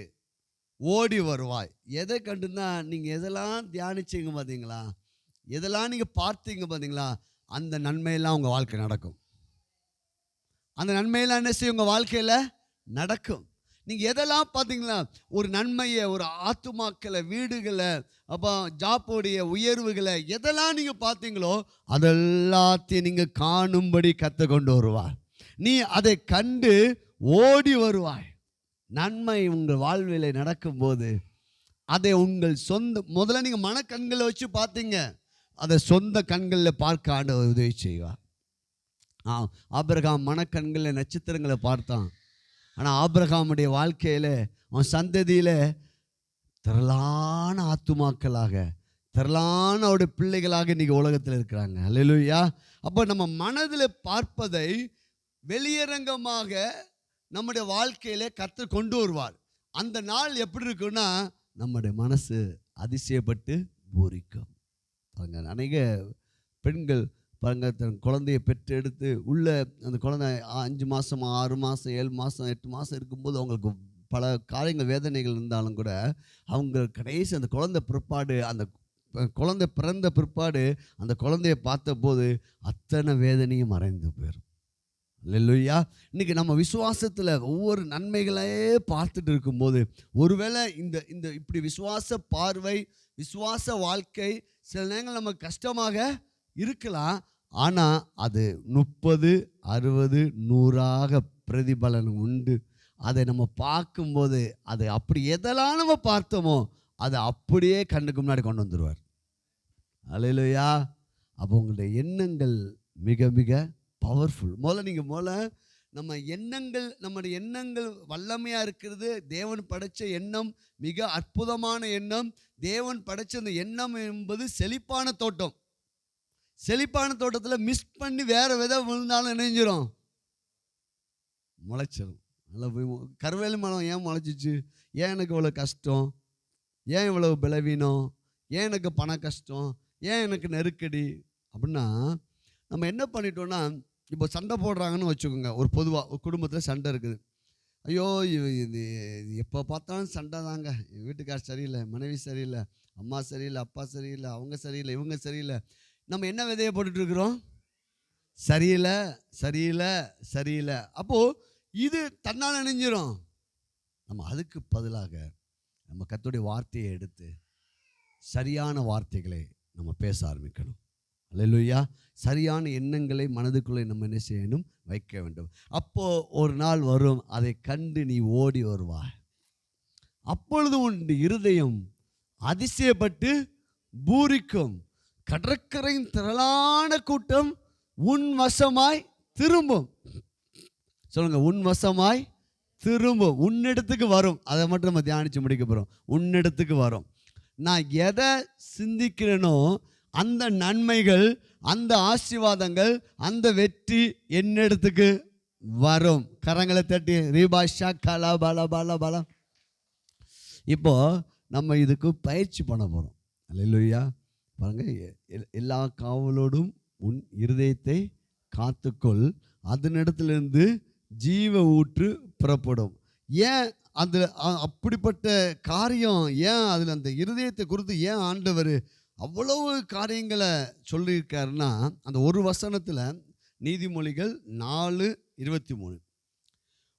ஓடி வருவாய். எதை கண்டுன்னா, நீங்கள் எதெல்லாம் தியானிச்சிங்க பார்த்தீங்களா, எதெல்லாம் நீங்கள் பார்த்தீங்க பார்த்தீங்களா, அந்த நன்மையெல்லாம் உங்கள் வாழ்க்கை நடக்கும். அந்த நன்மையெல்லாம் என்ன செய்யும்? உங்கள் வாழ்க்கையில் நடக்கும். நீங்கள் எதெல்லாம் பார்த்தீங்களா, ஒரு நன்மையை, ஒரு ஆத்துமாக்களை, வீடுகளை, அப்போ ஜாப்புடைய உயர்வுகளை எதெல்லாம் நீங்கள் பார்த்தீங்களோ அதெல்லாத்தையும் நீங்கள் காணும்படி கற்றுக்கொண்டு வருவார். நீ அதை கண்டு ஓடி வருவாய். நன்மை உங்கள் வாழ்வில் நடக்கும்போது அதை உங்கள் சொந்த முதல்ல நீங்கள் மனக்கண்களை வச்சு பார்த்தீங்க, அதை சொந்த கண்களில் பார்க்க ஆண்டவர் உதவி செய்வார். ஆபிரகாம் மனக்கண்களில் நட்சத்திரங்களை பார்த்தான். ஆனால் ஆபிரகாமுடைய வாழ்க்கையில், அவன் சந்ததியில் திரளான ஆத்துமாக்களாக, திரளான அவருடைய பிள்ளைகளாக இன்றைக்கி உலகத்தில் இருக்கிறாங்க. அல்லேலூயா. அப்போ நம்ம மனதில் பார்ப்பதை வெளியரங்கமாக நம்முடைய வாழ்க்கையில் கர்த்தர் கொண்டு வருவார். அந்த நாள் எப்படி இருக்குன்னா, நம்முடைய மனசு அதிசயப்பட்டு பூரிக்கும். பாருங்க, அநேக பெண்கள் பாருங்க, தன் குழந்தையை பெற்று எடுத்து உள்ள அந்த குழந்தை 5 மாதம் 6 மாதம் 7 மாதம் 8 மாதம் இருக்கும்போது அவங்களுக்கு பல காரியங்கள் வேதனைகள் இருந்தாலும் கூட, அவங்க கடைசி அந்த குழந்தை பிற்பாடு, அந்த குழந்தை பிறந்த பிற்பாடு அந்த குழந்தையை பார்த்தபோது அத்தனை வேதனையும் மறைந்து போயிடும். அல்லேலூயா. இன்றைக்கி நம்ம விசுவாசத்தில் ஒவ்வொரு நன்மைகளே பார்த்துட்டு இருக்கும்போது, ஒருவேளை இந்த இப்படி விசுவாச பார்வை, விசுவாச வாழ்க்கை சில நேரங்கள் நமக்கு கஷ்டமாக இருக்கலாம். ஆனால் அது 30, 60, 100ஆக பிரதிபலன் உண்டு. அதை நம்ம பார்க்கும்போது, அதை அப்படி எதெல்லாம் நம்ம பார்த்தோமோ அதை அப்படியே கண்ணுக்கு முன்னாடி கொண்டு வந்துடுவார். அல்லேலூயா. அப்போ உங்களுடைய எண்ணங்கள் மிக மிக பவர்ஃபுல். முதல்ல நம்முடைய எண்ணங்கள் வல்லமையாக இருக்கிறது. தேவன் படைத்த எண்ணம் மிக அற்புதமான எண்ணம். தேவன் படைத்த அந்த எண்ணம் என்பது செழிப்பான தோட்டம். செழிப்பான தோட்டத்தில் மிஸ் பண்ணி வேறு விதை விழுந்தாலும் நினைஞ்சிரும், முளைச்சிடும். நல்லா போய் கருவேலி மரம் ஏன் முளைச்சிச்சு? ஏன் எனக்கு இவ்வளோ கஷ்டம்? ஏன் இவ்வளோ பலவீனம்? ஏன் எனக்கு பண கஷ்டம்? ஏன் எனக்கு நெருக்கடி? அப்படின்னா நம்ம என்ன பண்ணிட்டோன்னா, இப்போ சண்டை போடுறாங்கன்னு வச்சுக்கோங்க. ஒரு பொதுவாக ஒரு குடும்பத்தில் சண்டை இருக்குது. ஐயோ, இது எப்போ பார்த்தாலும் சண்டை தாங்க. என் வீட்டுக்கார் சரியில்லை, மனைவி சரியில்லை, அம்மா சரியில்லை, அப்பா சரியில்லை, அவங்க சரியில்லை, இவங்க சரியில்லை. நம்ம என்ன விதையை போட்டுட்ருக்குறோம்? சரியில்லை, சரியில்லை, சரியில்லை. அப்போது இது தன்னால் நினைஞ்சிரும். நம்ம அதுக்கு பதிலாக நம்ம கர்த்தருடைய வார்த்தையை எடுத்து சரியான வார்த்தைகளை நம்ம பேச ஆரம்பிக்கணும். அல்லேலூயா. சரியான எண்ணங்களை மனதுக்குள்ளே நம்ம என்ன செய்யணும்? வைக்க வேண்டும். அப்போ ஒரு நாள் வரும், அதை கண்டு நீ ஓடி வருவாய். அப்பொழுது உன் இருதயம் அதிசயப்பட்டு பூரிக்கும். கடற்கரையின் திரளான கூட்டம் உன் வசமாய் திரும்பும். சொல்லுங்க, உன் வசமாய் திரும்பும். உன்னிடத்துக்கு வரும். அதை மட்டும் நம்ம தியானிச்சு முடிக்க போறோம். உன்னிடத்துக்கு வரும். நான் எதை சிந்திக்கிறேனோ அந்த நன்மைகள், அந்த ஆசீர்வாதங்கள், அந்த வெற்றி என்னிடத்துக்கு வரும். கரங்களை தட்டி ரீபாஷா கலா பல பல பலம். இப்போ நம்ம இதுக்கு பயிற்சி பண்ண போறோம். அல்லேலூயா. பாருங்க, எல்லா காவலோடும் உன் இருதயத்தை காத்துக்கொள், அதனிடத்திலிருந்து ஜீவ ஊற்று புறப்படும். ஏன் அந்த அப்படிப்பட்ட காரியம், ஏன் அதில் அந்த இருதயத்தை குறித்து ஏன் ஆண்டவர் அவ்வளவு காரியங்களை சொல்லியிருக்காருன்னா, அந்த ஒரு வசனத்தில் நீதிமொழிகள் 4:23,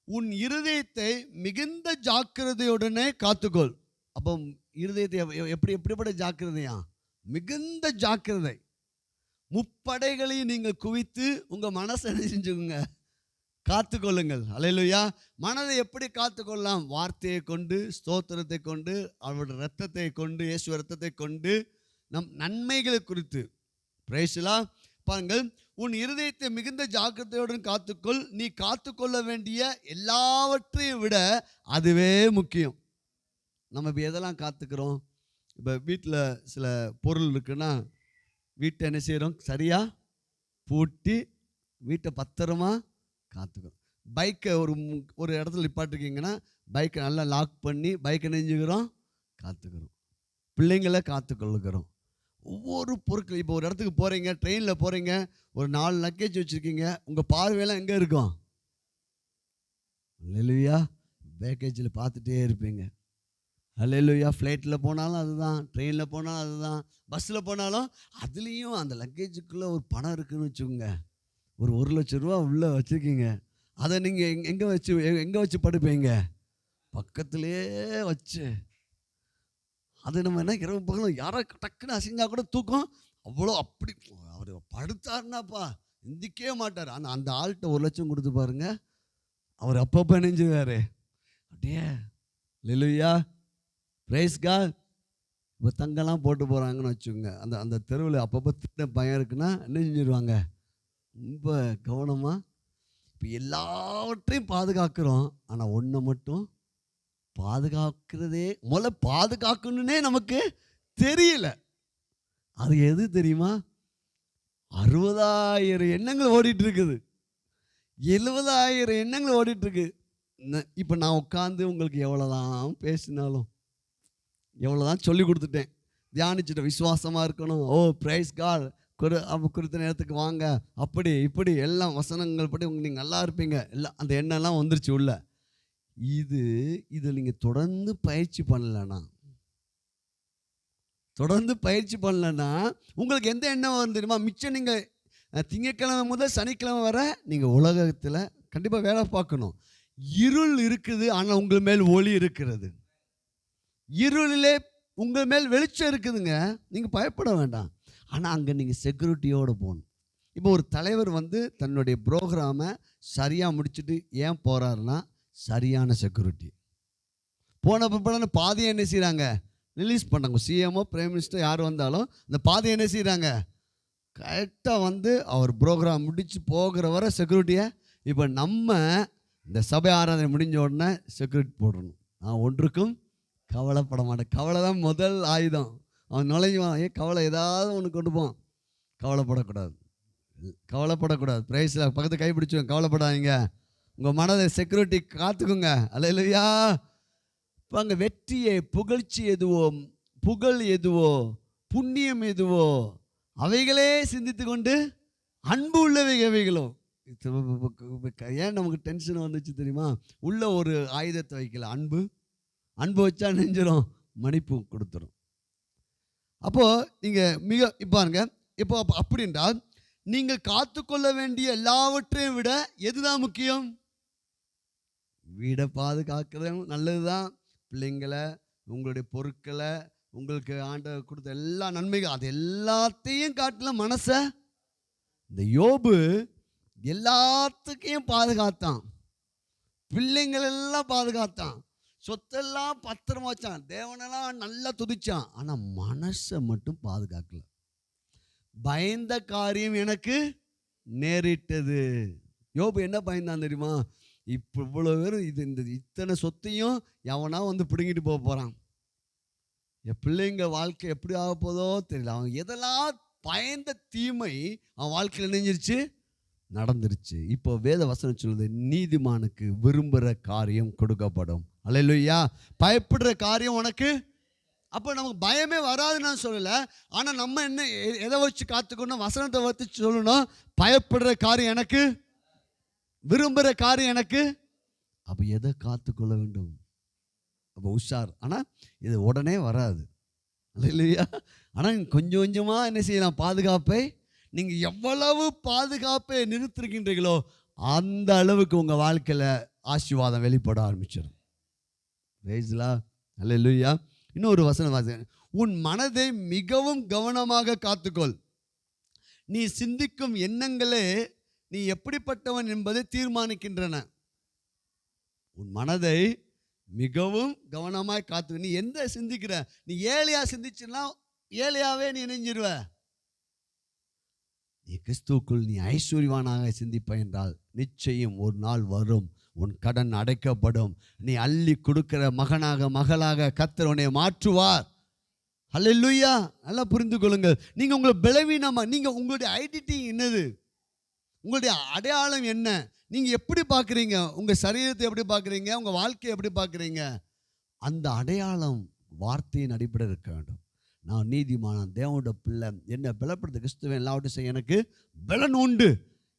உன் இருதயத்தை மிகுந்த ஜாக்கிரதையுடனே காத்துக்கொள். அப்போ இருதயத்தை எப்படிப்பட்ட ஜாக்கிரதையா? மிகுந்த ஜாக்கிரதை. முப்படைகளையும் நீங்கள் குவித்து உங்கள் மனசை செஞ்சுக்கோங்க, காத்துக்கொள்ளுங்கள். அல்லேலூயா. மனதை எப்படி காத்துக்கொள்ளலாம்? வார்த்தையை கொண்டு, ஸ்தோத்திரத்தை கொண்டு, அவருடைய இரத்தத்தை கொண்டு, இயேசு இரத்தத்தை கொண்டு, நம் நன்மைகளை குறித்து. பிரைஸ்லா. பாருங்கள், உன் இருதயத்தை மிகுந்த ஜாக்கிரதையுடன் காத்துக்கொள், நீ காத்துக்கொள்ள வேண்டிய எல்லாவற்றையும் விட அதுவே முக்கியம். நம்ம இப்போ எதெல்லாம் காத்துக்கிறோம்? இப்போ வீட்டில் சில பொருள் இருக்குன்னா வீட்டை என்ன செய்கிறோம்? சரியாக பூட்டி வீட்டை பத்திரமா காத்துக்கிறோம். பைக்கை ஒரு இடத்துல நிப்பாட்டிருக்கீங்கன்னா பைக்கை நல்லா லாக் பண்ணி பைக்கை நெஞ்சுக்கிறோம், காத்துக்கிறோம். பிள்ளைங்களை காத்துக்கொள்ளுக்கிறோம். ஒவ்வொரு பொருட்கள், இப்போ ஒரு இடத்துக்கு போகிறீங்க, ட்ரெயினில் போகிறீங்க, ஒரு 4 லக்கேஜ் வச்சுருக்கீங்க, உங்கள் பார்வையெல்லாம் எங்கே இருக்கும்? அல்லேலூயா. பேக்கேஜில் பார்த்துட்டே இருப்பீங்க. அல்லேலூயா. ஃப்ளைட்டில் போனாலும் அதுதான், ட்ரெயினில் போனாலும் அதுதான், பஸ்ஸில் போனாலும் அதுலேயும் அந்த லக்கேஜுக்குள்ளே ஒரு பணம் இருக்குதுன்னு வச்சுக்கோங்க. ஒரு 1,00,000 ரூபா உள்ளே வச்சுருக்கீங்க. அதை நீங்கள் எங்கே வச்சு படுப்பீங்க? பக்கத்துலேயே வச்சு. அது நம்ம என்ன இரவு பகலும் யாரோ டக்குன்னு அசிஞ்சா கூட தூக்கம் அவ்வளோ. அப்படி அவர் படுத்தாருனாப்பா எந்திக்கவே மாட்டார். ஆனால் அந்த ஆள்கிட்ட 1,00,000 கொடுத்து பாருங்க, அவர் அப்பப்போ நெஞ்சுவார். அப்படியே அல்லேலூயா. Praise God. இப்போ தங்கெல்லாம் போட்டு போகிறாங்கன்னு வச்சுக்கோங்க, அந்த தெருவில் அப்பப்போ திட்ட பயம் இருக்குன்னா என்ன செஞ்சிடுவாங்க? ரொம்ப கவனமாக. இப்போ எல்லாவற்றையும் பாதுகாக்கிறோம், ஆனால் ஒன்றை மட்டும் பாதுகாக்கிறதே முதல்ல பாதுகாக்கணுன்னே நமக்கு தெரியல. அது எது தெரியுமா? 60,000 எண்ணங்கள் ஓடிட்டு இருக்குது, 70,000 எண்ணங்கள் ஓடிட்டு இருக்கு. இப்போ நான் உட்காந்து உங்களுக்கு எவ்வளோதான் பேசினாலும், எவ்வளோதான் சொல்லி கொடுத்துட்டேன், தியானிச்சுட்டு விசுவாசமாக இருக்கணும், ஓ பிரைஸ் காட், குறித்த நேரத்துக்கு வாங்க, அப்படி இப்படி எல்லாம் வசனங்கள் படி நீங்கள் நல்லா இருப்பீங்க, எல்லாம் அந்த எண்ணெல்லாம் வந்துருச்சு உள்ள. இது நீங்கள் தொடர்ந்து பயிற்சி பண்ணலன்னா உங்களுக்கு எந்த எண்ணம் வரும் தெரியுமா? மிச்சம் நீங்கள் திங்கட்கிழமை முதல் சனிக்கிழமை வர நீங்கள் உலகத்தில் கண்டிப்பாக வேலை பார்க்கணும். இருள் இருக்குது, ஆனால் உங்கள் மேல் ஒளி இருக்கிறது. இருளிலே உங்கள் மேல் வெளிச்சம் இருக்குதுங்க, நீங்கள் பயப்பட வேண்டாம். ஆனால் அங்கே நீங்கள் செக்யூரிட்டியோடு போகணும். இப்போ ஒரு தலைவர் தன்னுடைய ப்ரோக்ராமை சரியாக முடிச்சுட்டு ஏன் போகிறாருன்னா, சரியான செக்யூரிட்டி. போன பிறகு பாதையை என்ன செய்கிறாங்க? ரிலீஸ் பண்ணாங்க. சிஎம்ஓ பிரைம் மினிஸ்டர் யார் வந்தாலும் அந்த பாதையை என்ன செய்கிறாங்க? கரெக்டாக அவர் ப்ரோக்ராம் முடித்து போகிற வர செக்யூரிட்டியை. இப்போ நம்ம இந்த சபை ஆராதனை முடிஞ்ச உடனே செக்யூரிட்டி போடணும். நான் ஒன்றுக்கும் கவலைப்பட மாட்டேன். கவலை தான் முதல் ஆயுதம். அவன் நுழைஞ்சுவான், கவலை ஏதாவது ஒன்று கொண்டு போவான். கவலைப்படக்கூடாது. பிரைஸ்ல பக்கத்து கைப்பிடிச்சுவேன், கவலைப்படாதீங்க. உங்கள் மனதை செக்யூரிட்டி காத்துக்குங்க. அல்லேலூயா. இப்போ அங்கே வெற்றியை, புகழ்ச்சி எதுவோ, புகழ் எதுவோ, புண்ணியம் எதுவோ அவைகளே சிந்தித்து கொண்டு அன்பு உள்ளவைகளோ. ஏன் நமக்கு டென்ஷன் வந்துச்சு தெரியுமா? உள்ள ஒரு ஆயுதத்தை வைக்கல. அன்பு வச்சா நெஞ்சிரும், மன்னிப்பு கொடுத்துரும். அப்போது நீங்கள் பாருங்க, இப்போ அப்படி என்றால் நீங்கள் காத்துக்கொள்ள வேண்டிய எல்லாவற்றையும் விட எதுதான் முக்கியம்? வீடை பாதுகாக்கிறது நல்லது தான். பிள்ளைங்களை, உங்களுடைய பொருட்களை, உங்களுக்கு ஆண்டவர் கொடுத்த எல்லா நன்மைகள் அது எல்லாத்தையும் காட்டிலும் மனசை இந்த யோபு எல்லாத்துக்கையும் பாதுகாத்தான். பிள்ளைங்கள் எல்லாம் பாதுகாத்தான், சொத்தெல்லாம் பத்திரமா வச்சான், தேவனெல்லாம் நல்லா துதிச்சான். ஆனால் மனசை மட்டும் பாதுகாக்கல. பயந்த காரியம் எனக்கு நேரிட்டது. யோபு என்ன பயந்தான் தெரியுமா? இப்போ இவ்வளோ பேர் இந்த இத்தனை சொத்தையும் எவனா வந்து பிடுங்கிட்டு போக போகிறான், என் பிள்ளைங்க வாழ்க்கை எப்படி ஆக போதோ தெரியல. அவன் எதெல்லாம் பயந்த தீமை அவன் வாழ்க்கையில் நினைஞ்சிருச்சு, நடந்துருச்சு. இப்போ வேத வசனம் சொல்லுது, நீதிமானுக்கு விரும்புகிற காரியம் கொடுக்கப்படும். அல்லேலூயா. பயப்படுற காரியம் உனக்கு. அப்போ நமக்கு பயமே வராதுன்னு நான் சொல்லலை. ஆனால் நம்ம என்ன எதை வச்சு காத்துக்கணும்? வசனத்தை வச்சு சொல்லணும். பயப்படுற காரியம் எனக்கு, விரும்புகிற காரியம் எனக்கு. அப்போ எதை காத்துக்கொள்ள வேண்டும்? அப்போ உஷார். ஆனால் இது உடனே வராது, இல்லையா? ஆனால் கொஞ்சம் கொஞ்சமாக என்ன செய்யலாம்? பாதுகாப்பை நீங்கள் எவ்வளவு பாதுகாப்பை நிறுத்திருக்கின்றீர்களோ அந்த அளவுக்கு உங்கள் வாழ்க்கையில் ஆசீர்வாதம் வெளிப்பட ஆரம்பிச்சிடும். ரைஸ்லா, அல்லேலூயா. இன்னொரு வசனம் வாசிங்க. உன் மனதை மிகவும் கவனமாக காத்துக்கொள், நீ சிந்திக்கும் எண்ணங்களே நீ எப்படிப்பட்டவன் என்பதை தீர்மானிக்கின்றன. உன் மனதை மிகவும் கவனமாய் காத்து. நீ எந்த சிந்திக்கிற? நீ ஏழையா சிந்திச்சுன்னா ஏழையாவே நீ இணைஞ்சிருவ. நீ கிறிஸ்துவுக்குள் நீ ஐஸ்வர்யவானாக சிந்திப்ப என்றால் நிச்சயம் ஒரு நாள் வரும், உன் கடன் அடைக்கப்படும், நீ அள்ளி கொடுக்கிற மகனாக மகளாக கர்த்தர் உன்னை மாற்றுவார். அல்லேலூயா. நல்லா புரிந்து கொள்ளுங்கள். நீங்கள் உங்களை பலவீனமா, நீங்கள் உங்களுடைய ஐடென்டிட்டி என்னது, உங்களுடைய அடையாளம் என்ன, நீங்கள் எப்படி பார்க்குறீங்க, உங்கள் சரீரத்தை எப்படி பார்க்குறீங்க, உங்கள் வாழ்க்கையை எப்படி பார்க்குறீங்க, அந்த அடையாளம் வார்த்தையின் அடிப்படை இருக்க வேண்டும். நான் நீதிமான், தேவனோட பிள்ளை, என்னை பலப்படுத்த கிறிஸ்துவன் எல்லாவற்றையும் செய்ய எனக்கு பலன் உண்டு.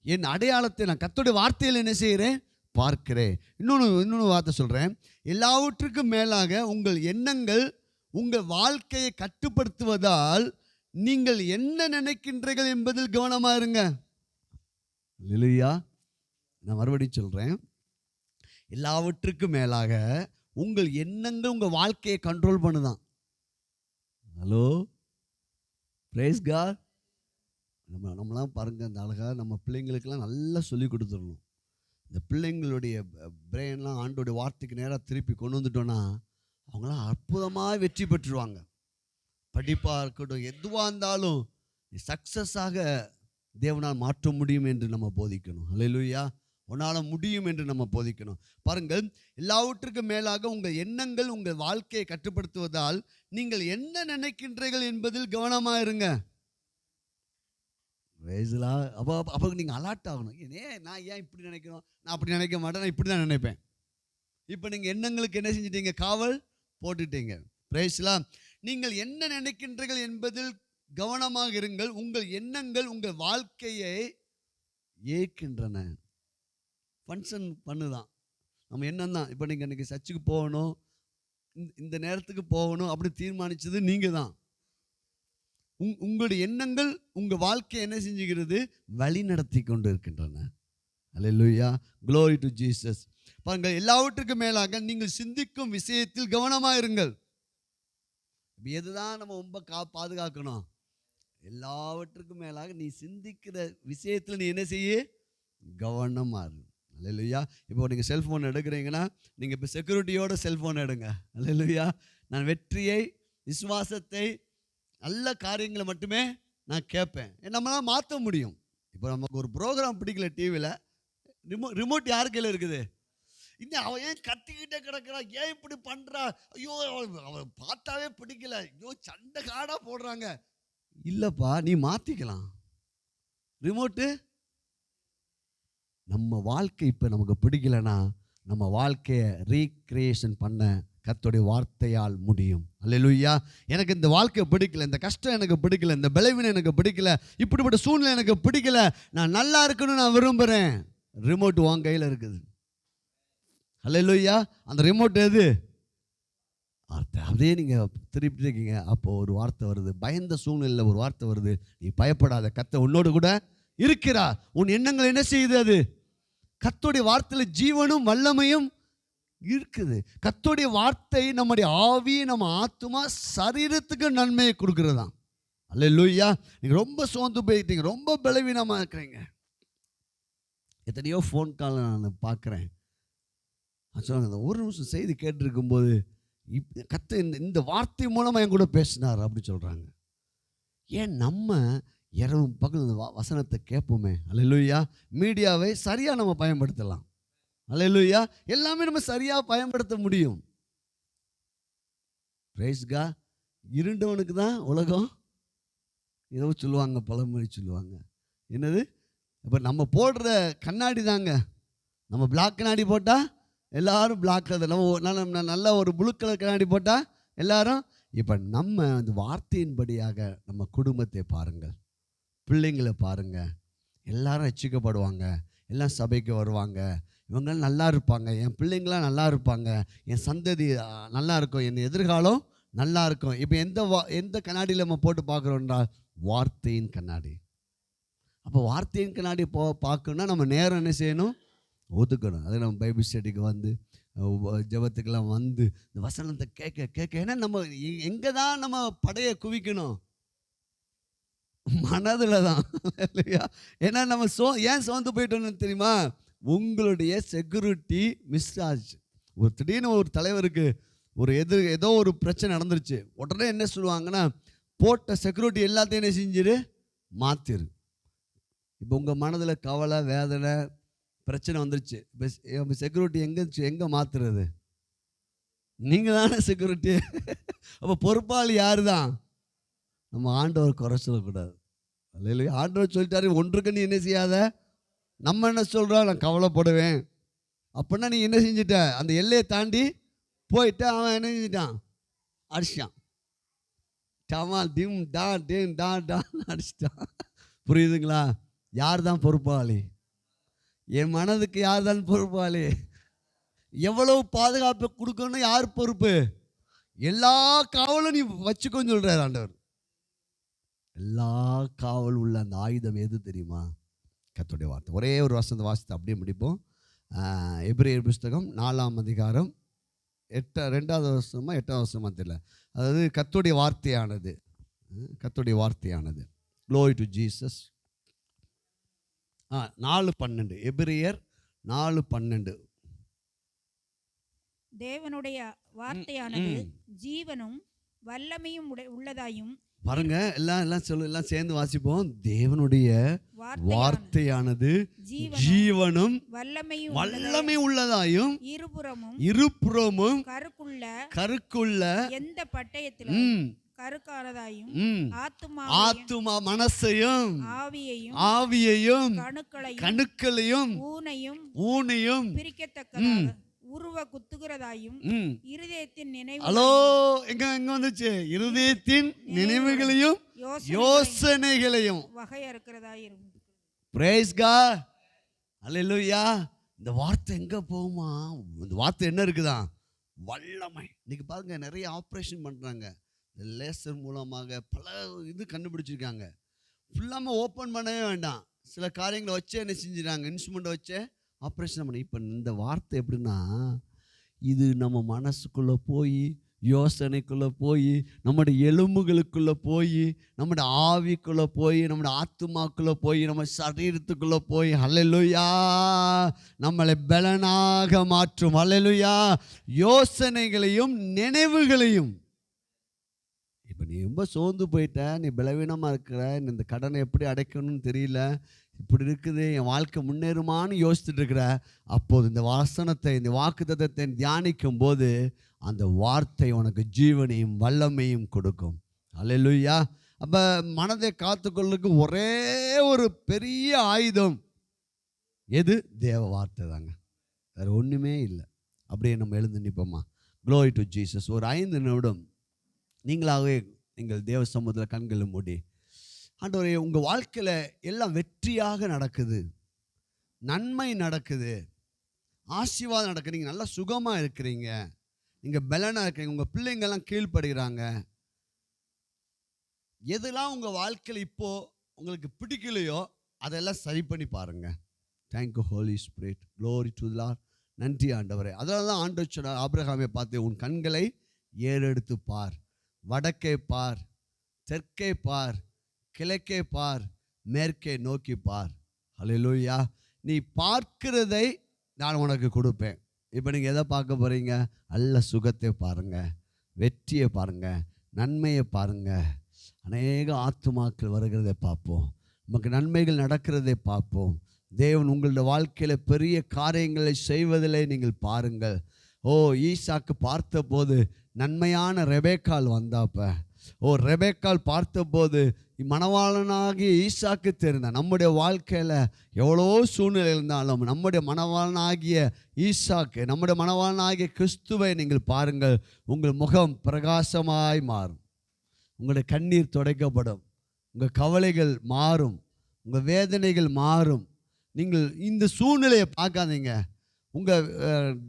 என் அடையாளத்தை நான் கர்த்தருடைய வார்த்தையில் என்ன செய்கிறேன்? பார்க்கிறேன். இன்னொன்று வார்த்தை சொல்கிறேன். எல்லாவற்றுக்கும் மேலாக உங்கள் எண்ணங்கள் உங்கள் வாழ்க்கையை கட்டுப்படுத்துவதால் நீங்கள் என்ன நினைக்கின்றீர்கள் என்பதில் கவனமாக இருங்க. இல்லையா? நான் மறுபடியும் சொல்கிறேன். எல்லாவற்றுக்கும் மேலாக உங்கள் எண்ணங்கள் உங்கள் வாழ்க்கையை கண்ட்ரோல் பண்ணுதான். Hello, praise God. நம்மளாம் பாருங்கள், இந்த அழகாக நம்ம பிள்ளைங்களுக்கெல்லாம் நல்லா சொல்லி கொடுத்துடணும். இந்த பிள்ளைங்களுடைய பிரெயின்லாம் ஆண்டோடைய வார்த்தைக்கு நேராக திருப்பி கொண்டு வந்துட்டோன்னா அவங்களாம் அற்புதமாக வெற்றி பெற்றுருவாங்க. படிப்பாக இருக்கட்டும், எதுவாக இருந்தாலும் சக்ஸஸாக தேவனால் மாற்ற முடியும் என்று நம்ம போதிக்கணும். அல்லேலூயா. உன்னால் முடியும் என்று நம்ம போதிக்கணும். பாருங்கள், எல்லாவற்றுக்கும் மேலாக உங்கள் எண்ணங்கள் உங்கள் வாழ்க்கையை கட்டுப்படுத்துவதால் நீங்கள் என்ன நினைக்கின்றீர்கள் என்பதில் கவனமாக இருங்க. வயசுலா அப்போ நீங்கள் அலர்ட் ஆகணும். நான் ஏன் இப்படி நினைக்கிறோம்? நான் அப்படி நினைக்க மாட்டேன், நான் இப்படி தான் நினைப்பேன். இப்போ நீங்கள் எண்ணங்களுக்கு என்ன செஞ்சிட்டீங்க? காவல் போட்டுட்டீங்க. பிரைஸ்லா. நீங்கள் என்ன நினைக்கின்றீர்கள் என்பதில் கவனமாக இருங்கள். உங்கள் எண்ணங்கள் உங்கள் வாழ்க்கையை ஏற்கின்றன. ஃபங்க்ஷன் பண்ணுதான் நம்ம எண்ணம் தான். இப்போ நீங்கள் இன்றைக்கி சர்ச்சுக்கு போகணும், இந்த நேரத்துக்கு போகணும் அப்படி தீர்மானித்தது நீங்கள் தான். உங்களுடைய எண்ணங்கள் உங்கள் வாழ்க்கையை என்ன செஞ்சுக்கிறது? வழி நடத்தி கொண்டு இருக்கின்றன. அல்லேலூயா. Glory to Jesus. பாருங்கள், எல்லாவற்றுக்கும் மேலாக நீங்கள் சிந்திக்கும் விஷயத்தில் கவனமாக இருங்கள். எதுதான் நம்ம ரொம்ப பாதுகாக்கணும்? எல்லாவற்றுக்கும் மேலாக நீ சிந்திக்கிற விஷயத்தில் நீ என்ன செய்ய? கவனமாக இரு. அல்லேலூயா. இப்போ நீங்கள் செல்ஃபோன் எடுக்கிறீங்கன்னா நீங்கள் இப்போ செக்யூரிட்டியோட செல்ஃபோன் எடுங்க. அல்லேலூயா. நான் வெற்றியை, விசுவாசத்தை, நல்ல காரியங்களை மட்டுமே நான் கேட்பேன். நம்மளால் மாற்ற முடியும். இப்போ நமக்கு ஒரு ப்ரோக்ராம் பிடிக்கல டிவியில், ரிமோட் யார் கையில் இருக்குது? இன்னும் அவன் ஏன் கத்திக்கிட்டே கிடக்கிறா, ஏன் இப்படி பண்ணுறா, ஐயோ அவன் பார்த்தாவே பிடிக்கல, ஐயோ சண்டை காடாக போடுறாங்க. இல்லைப்பா, நீ மாற்றிக்கலாம் ரிமோட்டு. நம்ம வாழ்க்கை இப்போ நமக்கு பிடிக்கலைன்னா நம்ம வாழ்க்கையை ரீக்ரியேஷன் பண்ண கர்த்தருடைய வார்த்தையால் முடியும். அல்லேலூயா. எனக்கு இந்த வாழ்க்கை பிடிக்கல, இந்த கஷ்டம் எனக்கு பிடிக்கல, இந்த பலவீனம் எனக்கு பிடிக்கல, இப்படிப்பட்ட சூழ்நிலை எனக்கு பிடிக்கல, நான் நல்லா இருக்கணும்னு நான் விரும்புகிறேன். ரிமோட் உன் கையில் இருக்குது. அல்லேலூயா. அந்த ரிமோட் எது? வார்த்தை. அப்படியே நீங்கள் திருப்பி இருக்கீங்க. அப்போது ஒரு வார்த்தை வருது, பயந்த சூழ்நிலையில் ஒரு வார்த்தை வருது, நீ பயப்படாத, கர்த்தர் உன்னோடு கூட இருக்கிறார். உன் எண்ணங்கள் என்ன செய்யுது? அது கர்த்தருடைய வார்த்தையில் ஜீவனும் வல்லமையும் இருக்குது. கர்த்தருடைய வார்த்தை நம்முடைய ஆவி, நம்ம ஆத்துமா, சரீரத்துக்கு நன்மையை கொடுக்கிறதாம். அல்லேலூயா. நீங்க ரொம்ப சோர்ந்து போயிட்டீங்க, ரொம்ப பலவீனமா இருக்கிறீங்க. எத்தனையோ ஃபோன் கால் நான் பார்க்குறேன். சொல்லுங்க, ஒரு நிமிஷம் செய்தி கேட்டிருக்கும்போது கர்த்தர் இந்த வார்த்தை மூலமாக என் கூட பேசினார் அப்படி சொல்கிறாங்க. ஏன் நம்ம இரவு பகல் வசனத்தை கேட்போமே. அல்லேலூயா. மீடியாவை சரியாக நம்ம பயன்படுத்தலாம். அல்லேலூயா. எல்லாமே நம்ம சரியாக பயன்படுத்த முடியும். Price God. இருண்டவனுக்கு தான் உலகம் ஏதோ சொல்லுவாங்க, பழமொழி சொல்லுவாங்க. என்னது? இப்போ நம்ம போடுற கண்ணாடி தாங்க. நம்ம பிளாக் கண்ணாடி போட்டால் எல்லாரும் பிளாக் கலர், நம்ம நல்ல ஒரு ப்ளூ கலர் கண்ணாடி போட்டால் எல்லாரும். இப்போ நம்ம அந்த வார்த்தையின்படியாக நம்ம குடும்பத்தை பாருங்கள், பிள்ளைங்களை பாருங்கள், எல்லாரும் ரட்சிக்கப்படுவாங்க, எல்லாம் சபைக்கு வருவாங்க, இவங்க நல்லா இருப்பாங்க, என் பிள்ளைங்களாம் நல்லா இருப்பாங்க, என் சந்ததி நல்லா இருக்கும், என் எதிர்காலம் நல்லா இருக்கும். இப்போ எந்த கண்ணாடியில் நம்ம போட்டு பார்க்குறோம் என்றால் வார்த்தையின் கண்ணாடி. அப்போ வார்த்தையின் கண்ணாடி பார்க்கணுன்னா நம்ம நேரம் என்ன செய்யணும்? ஒதுக்கணும். அது நம்ம பைபிள் ஸ்டடிக்கு வந்து ஜெபத்துக்கெல்லாம் வந்து இந்த வசனத்தை கேட்க கேட்க, ஏன்னா நம்ம எங்கே தான் நம்ம படையை குவிக்கணும்? மனதில் தான் இல்லையா? ஏன்னா நம்ம ஏன் சோர்ந்து போயிட்டோன்னு தெரியுமா? உங்களுடைய செக்யூரிட்டி மிஸ் ஆச்சு. ஒரு திடீர்னு ஒரு தலைவருக்கு ஏதோ ஒரு பிரச்சனை நடந்துருச்சு. உடனே என்ன சொல்லுவாங்கன்னா, போட்ட செக்யூரிட்டி எல்லாத்தையும் என்ன செஞ்சிரு? மாற்றிரு. இப்போ உங்கள் மனதில் கவலை, வேதனை, பிரச்சனை வந்துருச்சு. இப்போ செக்யூரிட்டி எங்கே மாற்றுறது? நீங்கள் தானே செக்யூரிட்டி. அப்போ பொறுப்பாளி யார் தான்? நம்ம ஆண்டவர் குறை சொல்லக்கூடாது. இல்லையா? ஆண்டவர் சொல்லிட்டாரு, ஒன்றுக்கு நீ என்ன செய்யாத. நம்ம என்ன சொல்கிறோம்? நான் கவலைப்படுவேன். அப்படின்னா நீ என்ன செஞ்சிட்ட? அந்த எல்லையை தாண்டி போயிட்டு அவன் என்ன செஞ்சிட்டான்? அடிச்சிட்டான். டமால் டிம் டா டிம் டா டான்னு அடிச்சிட்டான். புரியுதுங்களா? யார் தான் பொறுப்பாளி? என் மனதுக்கு யார் தான் பொறுப்பாளி? எவ்வளவு பாதுகாப்பு கொடுக்கணும்? யார் பொறுப்பு? எல்லா காவலும் நீ வச்சுக்கோன்னு சொல்கிறார் ஆண்டவர். எல்லா காவல் உள்ள அந்த ஆயுதம் எது தெரியுமா? கர்த்தருடைய வார்த்தை. ஒரே ஒரு வசனத்தை வாசித்து அப்படியே முடிப்போம். எபிரேயர் புஸ்தகம் 4ஆம் அதிகாரம் 2வது வசனமா 8வது வசனமா தெரியல. அதாவது கர்த்தருடைய வார்த்தையானது, கர்த்தருடைய வார்த்தையானது. Glory to Jesus. 4:12 எபிரேயர் 4:12. தேவனுடைய வார்த்தையானது ஜீவனும் வல்லமையும் உள்ளதாயும். பாருங்க, எல்லாம் சேர்ந்து வாசிப்போம். தேவனுடைய வார்த்தையானது ஜீவனும் வல்லமை உள்ளதாயும் இருபுறமும் கருக்குள்ள எந்த பட்டயத்திலும் கருக்கானதாயும் ஆத்துமா மனசையும் ஆவியையும் கணுக்களையும் ஊனையும் பிரிக்கத்தக்கதாக உருவ குத்துகிறதாயும் இருதயத்தின் நினைவு. ஹலோ, எங்க வந்துச்சு? இருதயத்தின் நினைவுகளையும் யோசனைகளையும் வகையறுக்கிறதாயும். Price God. அல்லேலூயா. இந்த வார்த்தை எங்க போகுமா? இந்த வார்த்தை என்ன இருக்குதான்? வல்லமை. இன்னைக்கு பாருங்க, நிறைய ஆப்ரேஷன் பண்றாங்க. லேசர் மூலமாக பல இது கண்டுபிடிச்சிருக்காங்க. ஃபுல்லாமல் ஓப்பன் பண்ணவே வேண்டாம், சில காரியங்களை வச்சு என்ன செஞ்சுறாங்க? இன்ஸ்ட்ருமெண்ட்டை வச்சு ஆப்ரேஷன் பண்ணி. இப்போ இந்த வார்த்தை எப்படின்னா, இது நம்ம மனசுக்குள்ளே போய், யோசனைக்குள்ளே போய், நம்முடைய எலும்புகளுக்குள்ளே போய், நம்முடைய ஆவிக்குள்ளே போய், நம்முடைய ஆத்துமாக்குள்ளே போய், நம்ம சரீரத்துக்குள்ளே போய், அல்லேலூயா, நம்மளை பலனாக மாற்றும். அல்லேலூயா. யோசனைகளையும் நினைவுகளையும். இப்போ நீ ரொம்ப சோர்ந்து போயிட்ட, நீ பலவீனமாக இருக்கிற, இந்த கடனை எப்படி அடைக்கணும்னு தெரியல, இப்படி இருக்குது, என் வாழ்க்கை முன்னேறுமான்னு யோசிச்சுட்டு இருக்கிற, அப்போது இந்த வசனத்தை, இந்த வாக்குத்தத்தத்தை தியானிக்கும் போது அந்த வார்த்தை உனக்கு ஜீவனையும் வல்லமையும் கொடுக்கும். அல்லேலூயா. அப்போ மனதை காத்துக்கொள்ளுக்கு ஒரே ஒரு பெரிய ஆயுதம் எது? தேவ வார்த்தை தாங்க, வேறு ஒன்றுமே இல்லை. அப்படியே நம்ம எழுந்து நிற்போமா? Glory to Jesus. ஒரு 5 நிமிடம் நீங்களாகவே நீங்கள் தேவ சமூகத்தில் கண்களை மூடி, ஆண்டவரே, உங்கள் வாழ்க்கையில் எல்லாம் வெற்றியாக நடக்குது, நன்மை நடக்குது, ஆசீர்வாதம் நடக்குது, நீங்கள் நல்லா சுகமாக இருக்கிறீங்க, நீங்கள் பலனாக இருக்கிறீங்க, உங்கள் பிள்ளைங்கள்லாம் கீழ்ப்படுகிறாங்க. எதெல்லாம் உங்கள் வாழ்க்கையில் இப்போது உங்களுக்கு பிடிக்கலையோ அதெல்லாம் சரி பண்ணி பாருங்கள். Thank you Holy Spirit. Glory to the Lord. நன்றி ஆண்டவரே. அதனால தான் ஆண்டவர் சொன்னார் ஆபிரகாமை பார்த்து, உன் கண்களை ஏறெடுத்து பார், வடக்கே பார், தெற்கே பார், கிழக்கே பார், மேற்கே நோக்கி பார். ஹல்லேலூயா. நீ பார்க்கிறதை நான் உனக்கு கொடுப்பேன். இப்போ நீங்கள் எதை பார்க்க போகிறீங்க? நல்ல சுகத்தை பாருங்கள், வெற்றியை பாருங்கள், நன்மையை பாருங்கள். அநேக ஆத்துமாக்கள் வருகிறதை பார்ப்போம், நமக்கு நன்மைகள் நடக்கிறதை பார்ப்போம். தேவன் உங்களுடைய வாழ்க்கையில் பெரிய காரியங்களை செய்வதிலே நீங்கள் பாருங்கள். ஈசாக்கு பார்த்தபோது நன்மையான ரெபேக்காள் வந்தாப்ப, ரெபேக்காள் பார்த்தபோது மணவாளனாகிய ஈசாக்கு தெரிந்தார். நம்முடைய வாழ்க்கையில் எவ்வளோ சூழ்நிலை இருந்தாலும் நம்முடைய மணவாளனாகிய ஈசாக்கு, நம்முடைய மணவாளனாகிய கிறிஸ்துவை நீங்கள் பாருங்கள். உங்கள் முகம் பிரகாசமாய் மாறும், உங்களுடைய கண்ணீர் துடைக்கப்படும், உங்கள் கவலைகள் மாறும், உங்கள் வேதனைகள் மாறும். நீங்கள் இந்த சூழ்நிலையை பார்க்காதீங்க, உங்கள்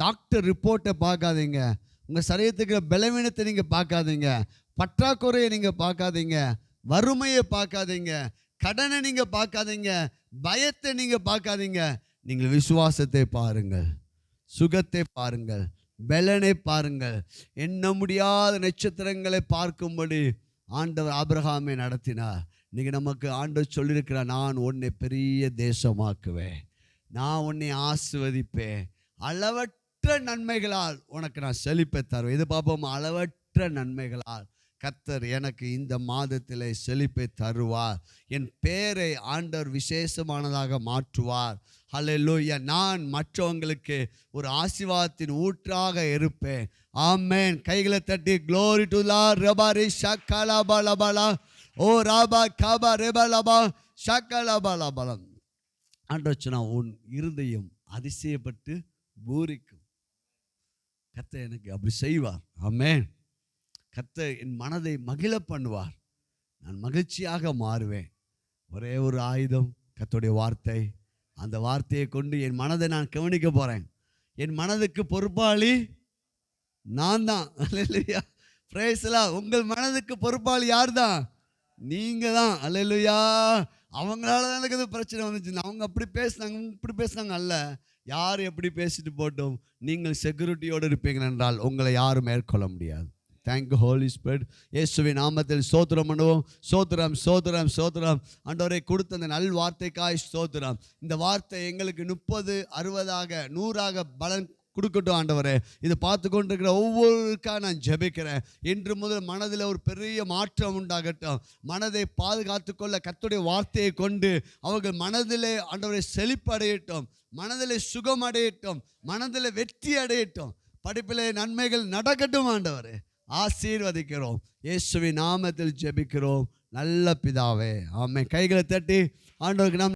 டாக்டர் ரிப்போர்ட்டை பார்க்காதீங்க, உங்கள் சரீரத்துக்கு பலவீனத்தை நீங்கள் பார்க்காதீங்க, பற்றாக்குறையை நீங்கள் பார்க்காதீங்க, வறுமையை பார்க்காதீங்க, கடனை நீங்கள் பார்க்காதீங்க, பயத்தை நீங்கள் பார்க்காதீங்க. நீங்கள் விசுவாசத்தை பாருங்கள், சுகத்தை பாருங்கள், பலனை பாருங்கள். எண்ண முடியாத நட்சத்திரங்களை பார்க்கும்படி ஆண்டவர் ஆபிரகாமை நடத்தினார். இன்னைக்கு நமக்கு ஆண்டவர் சொல்லியிருக்கிறார், நான் உன்னை பெரிய தேசமாக்குவேன், நான் உன்னை ஆசீர்வதிப்பேன், அளவற்ற நன்மைகளால் உனக்கு நான் செழிப்பை தருவேன். இது பார்ப்போம். அளவற்ற நன்மைகளால் கர்த்தர் எனக்கு இந்த மாதத்தில் செழிப்பை தருவார், என் பேரை ஆண்டவர் விசேஷமானதாக மாற்றுவார். ஹல்லேலூயா. நான் மற்றவங்களுக்கு ஒரு ஆசீர்வாதத்தின் ஊற்றாக இருப்பேன். ஆமென். கைகளை தட்டி க்ளோரி டு லார்ட். ரபாரி ஷக்கலபலபலா ஓ ராபா காபா ரெபலபா ஷக்கலபலபலம். ஆண்டவர் சொன்னா, உன் இருதயம் அதிசயப்பட்டு பூரிக்கும். கர்த்தர் எனக்கு அப்படி செய்வார். ஆமென். கர்த்தர் என் மனதை மகிழ பண்ணுவார், நான் மகிழ்ச்சியாக மாறுவேன். ஒரே ஒரு ஆயுதம் கர்த்தருடைய வார்த்தை. அந்த வார்த்தையை கொண்டு என் மனதை நான் கவனிக்க போகிறேன். என் மனதுக்கு பொறுப்பாளி நான் தான். அல்லேலூயா. Praise the Lord. உங்கள் மனதுக்கு பொறுப்பாளி யார் தான்? நீங்கள் தான். அல்லேலூயா. அவங்களால தான் எனக்கு அது பிரச்சனை வந்துச்சு, அவங்க அப்படி பேசுனாங்க, இப்படி பேசுனாங்க அல்ல. யார் எப்படி பேசிட்டு போட்டோம், நீங்கள் செக்யூரிட்டியோடு இருப்பீங்க என்றால் உங்களை யாரும் மேற்கொள்ள முடியாது. Thank you Holy Spirit. இயேசுவின் நாமத்தில் ஸ்தோத்திரம் பண்ணுவோம். ஸ்தோத்திரம் ஸ்தோத்திரம் ஸ்தோத்திரம். ஆண்டவரே, கொடுத்த அந்த நல் வார்த்தைக்காய் ஸ்தோத்திரம். இந்த வார்த்தை எங்களுக்கு 30, 60, 100 பலன் கொடுக்கட்டும் ஆண்டவரே. இதை பார்த்து கொண்டிருக்கிற ஒவ்வொருக்காக நான் ஜெபிக்கிறேன். இன்று முதல் மனதில் ஒரு பெரிய மாற்றம் உண்டாகட்டும். மனதை பாதுகாத்து கொள்ள கர்த்தருடைய வார்த்தையை கொண்டு அவர்கள் மனதிலே ஆண்டவரை செழிப்படையட்டும், மனதிலே சுகம் அடையட்டும், மனதிலே வெற்றி அடையட்டும், படிப்பிலே நன்மைகள் நடக்கட்டும். ஆண்டவரே, ஆசீர்வதிக்கிறோம். இயேசுவின் நாமத்தில் ஜெபிக்கிறோம் நல்ல பிதாவே. ஆமென். கைகளை தட்டி ஆண்டவருக்கு நாம்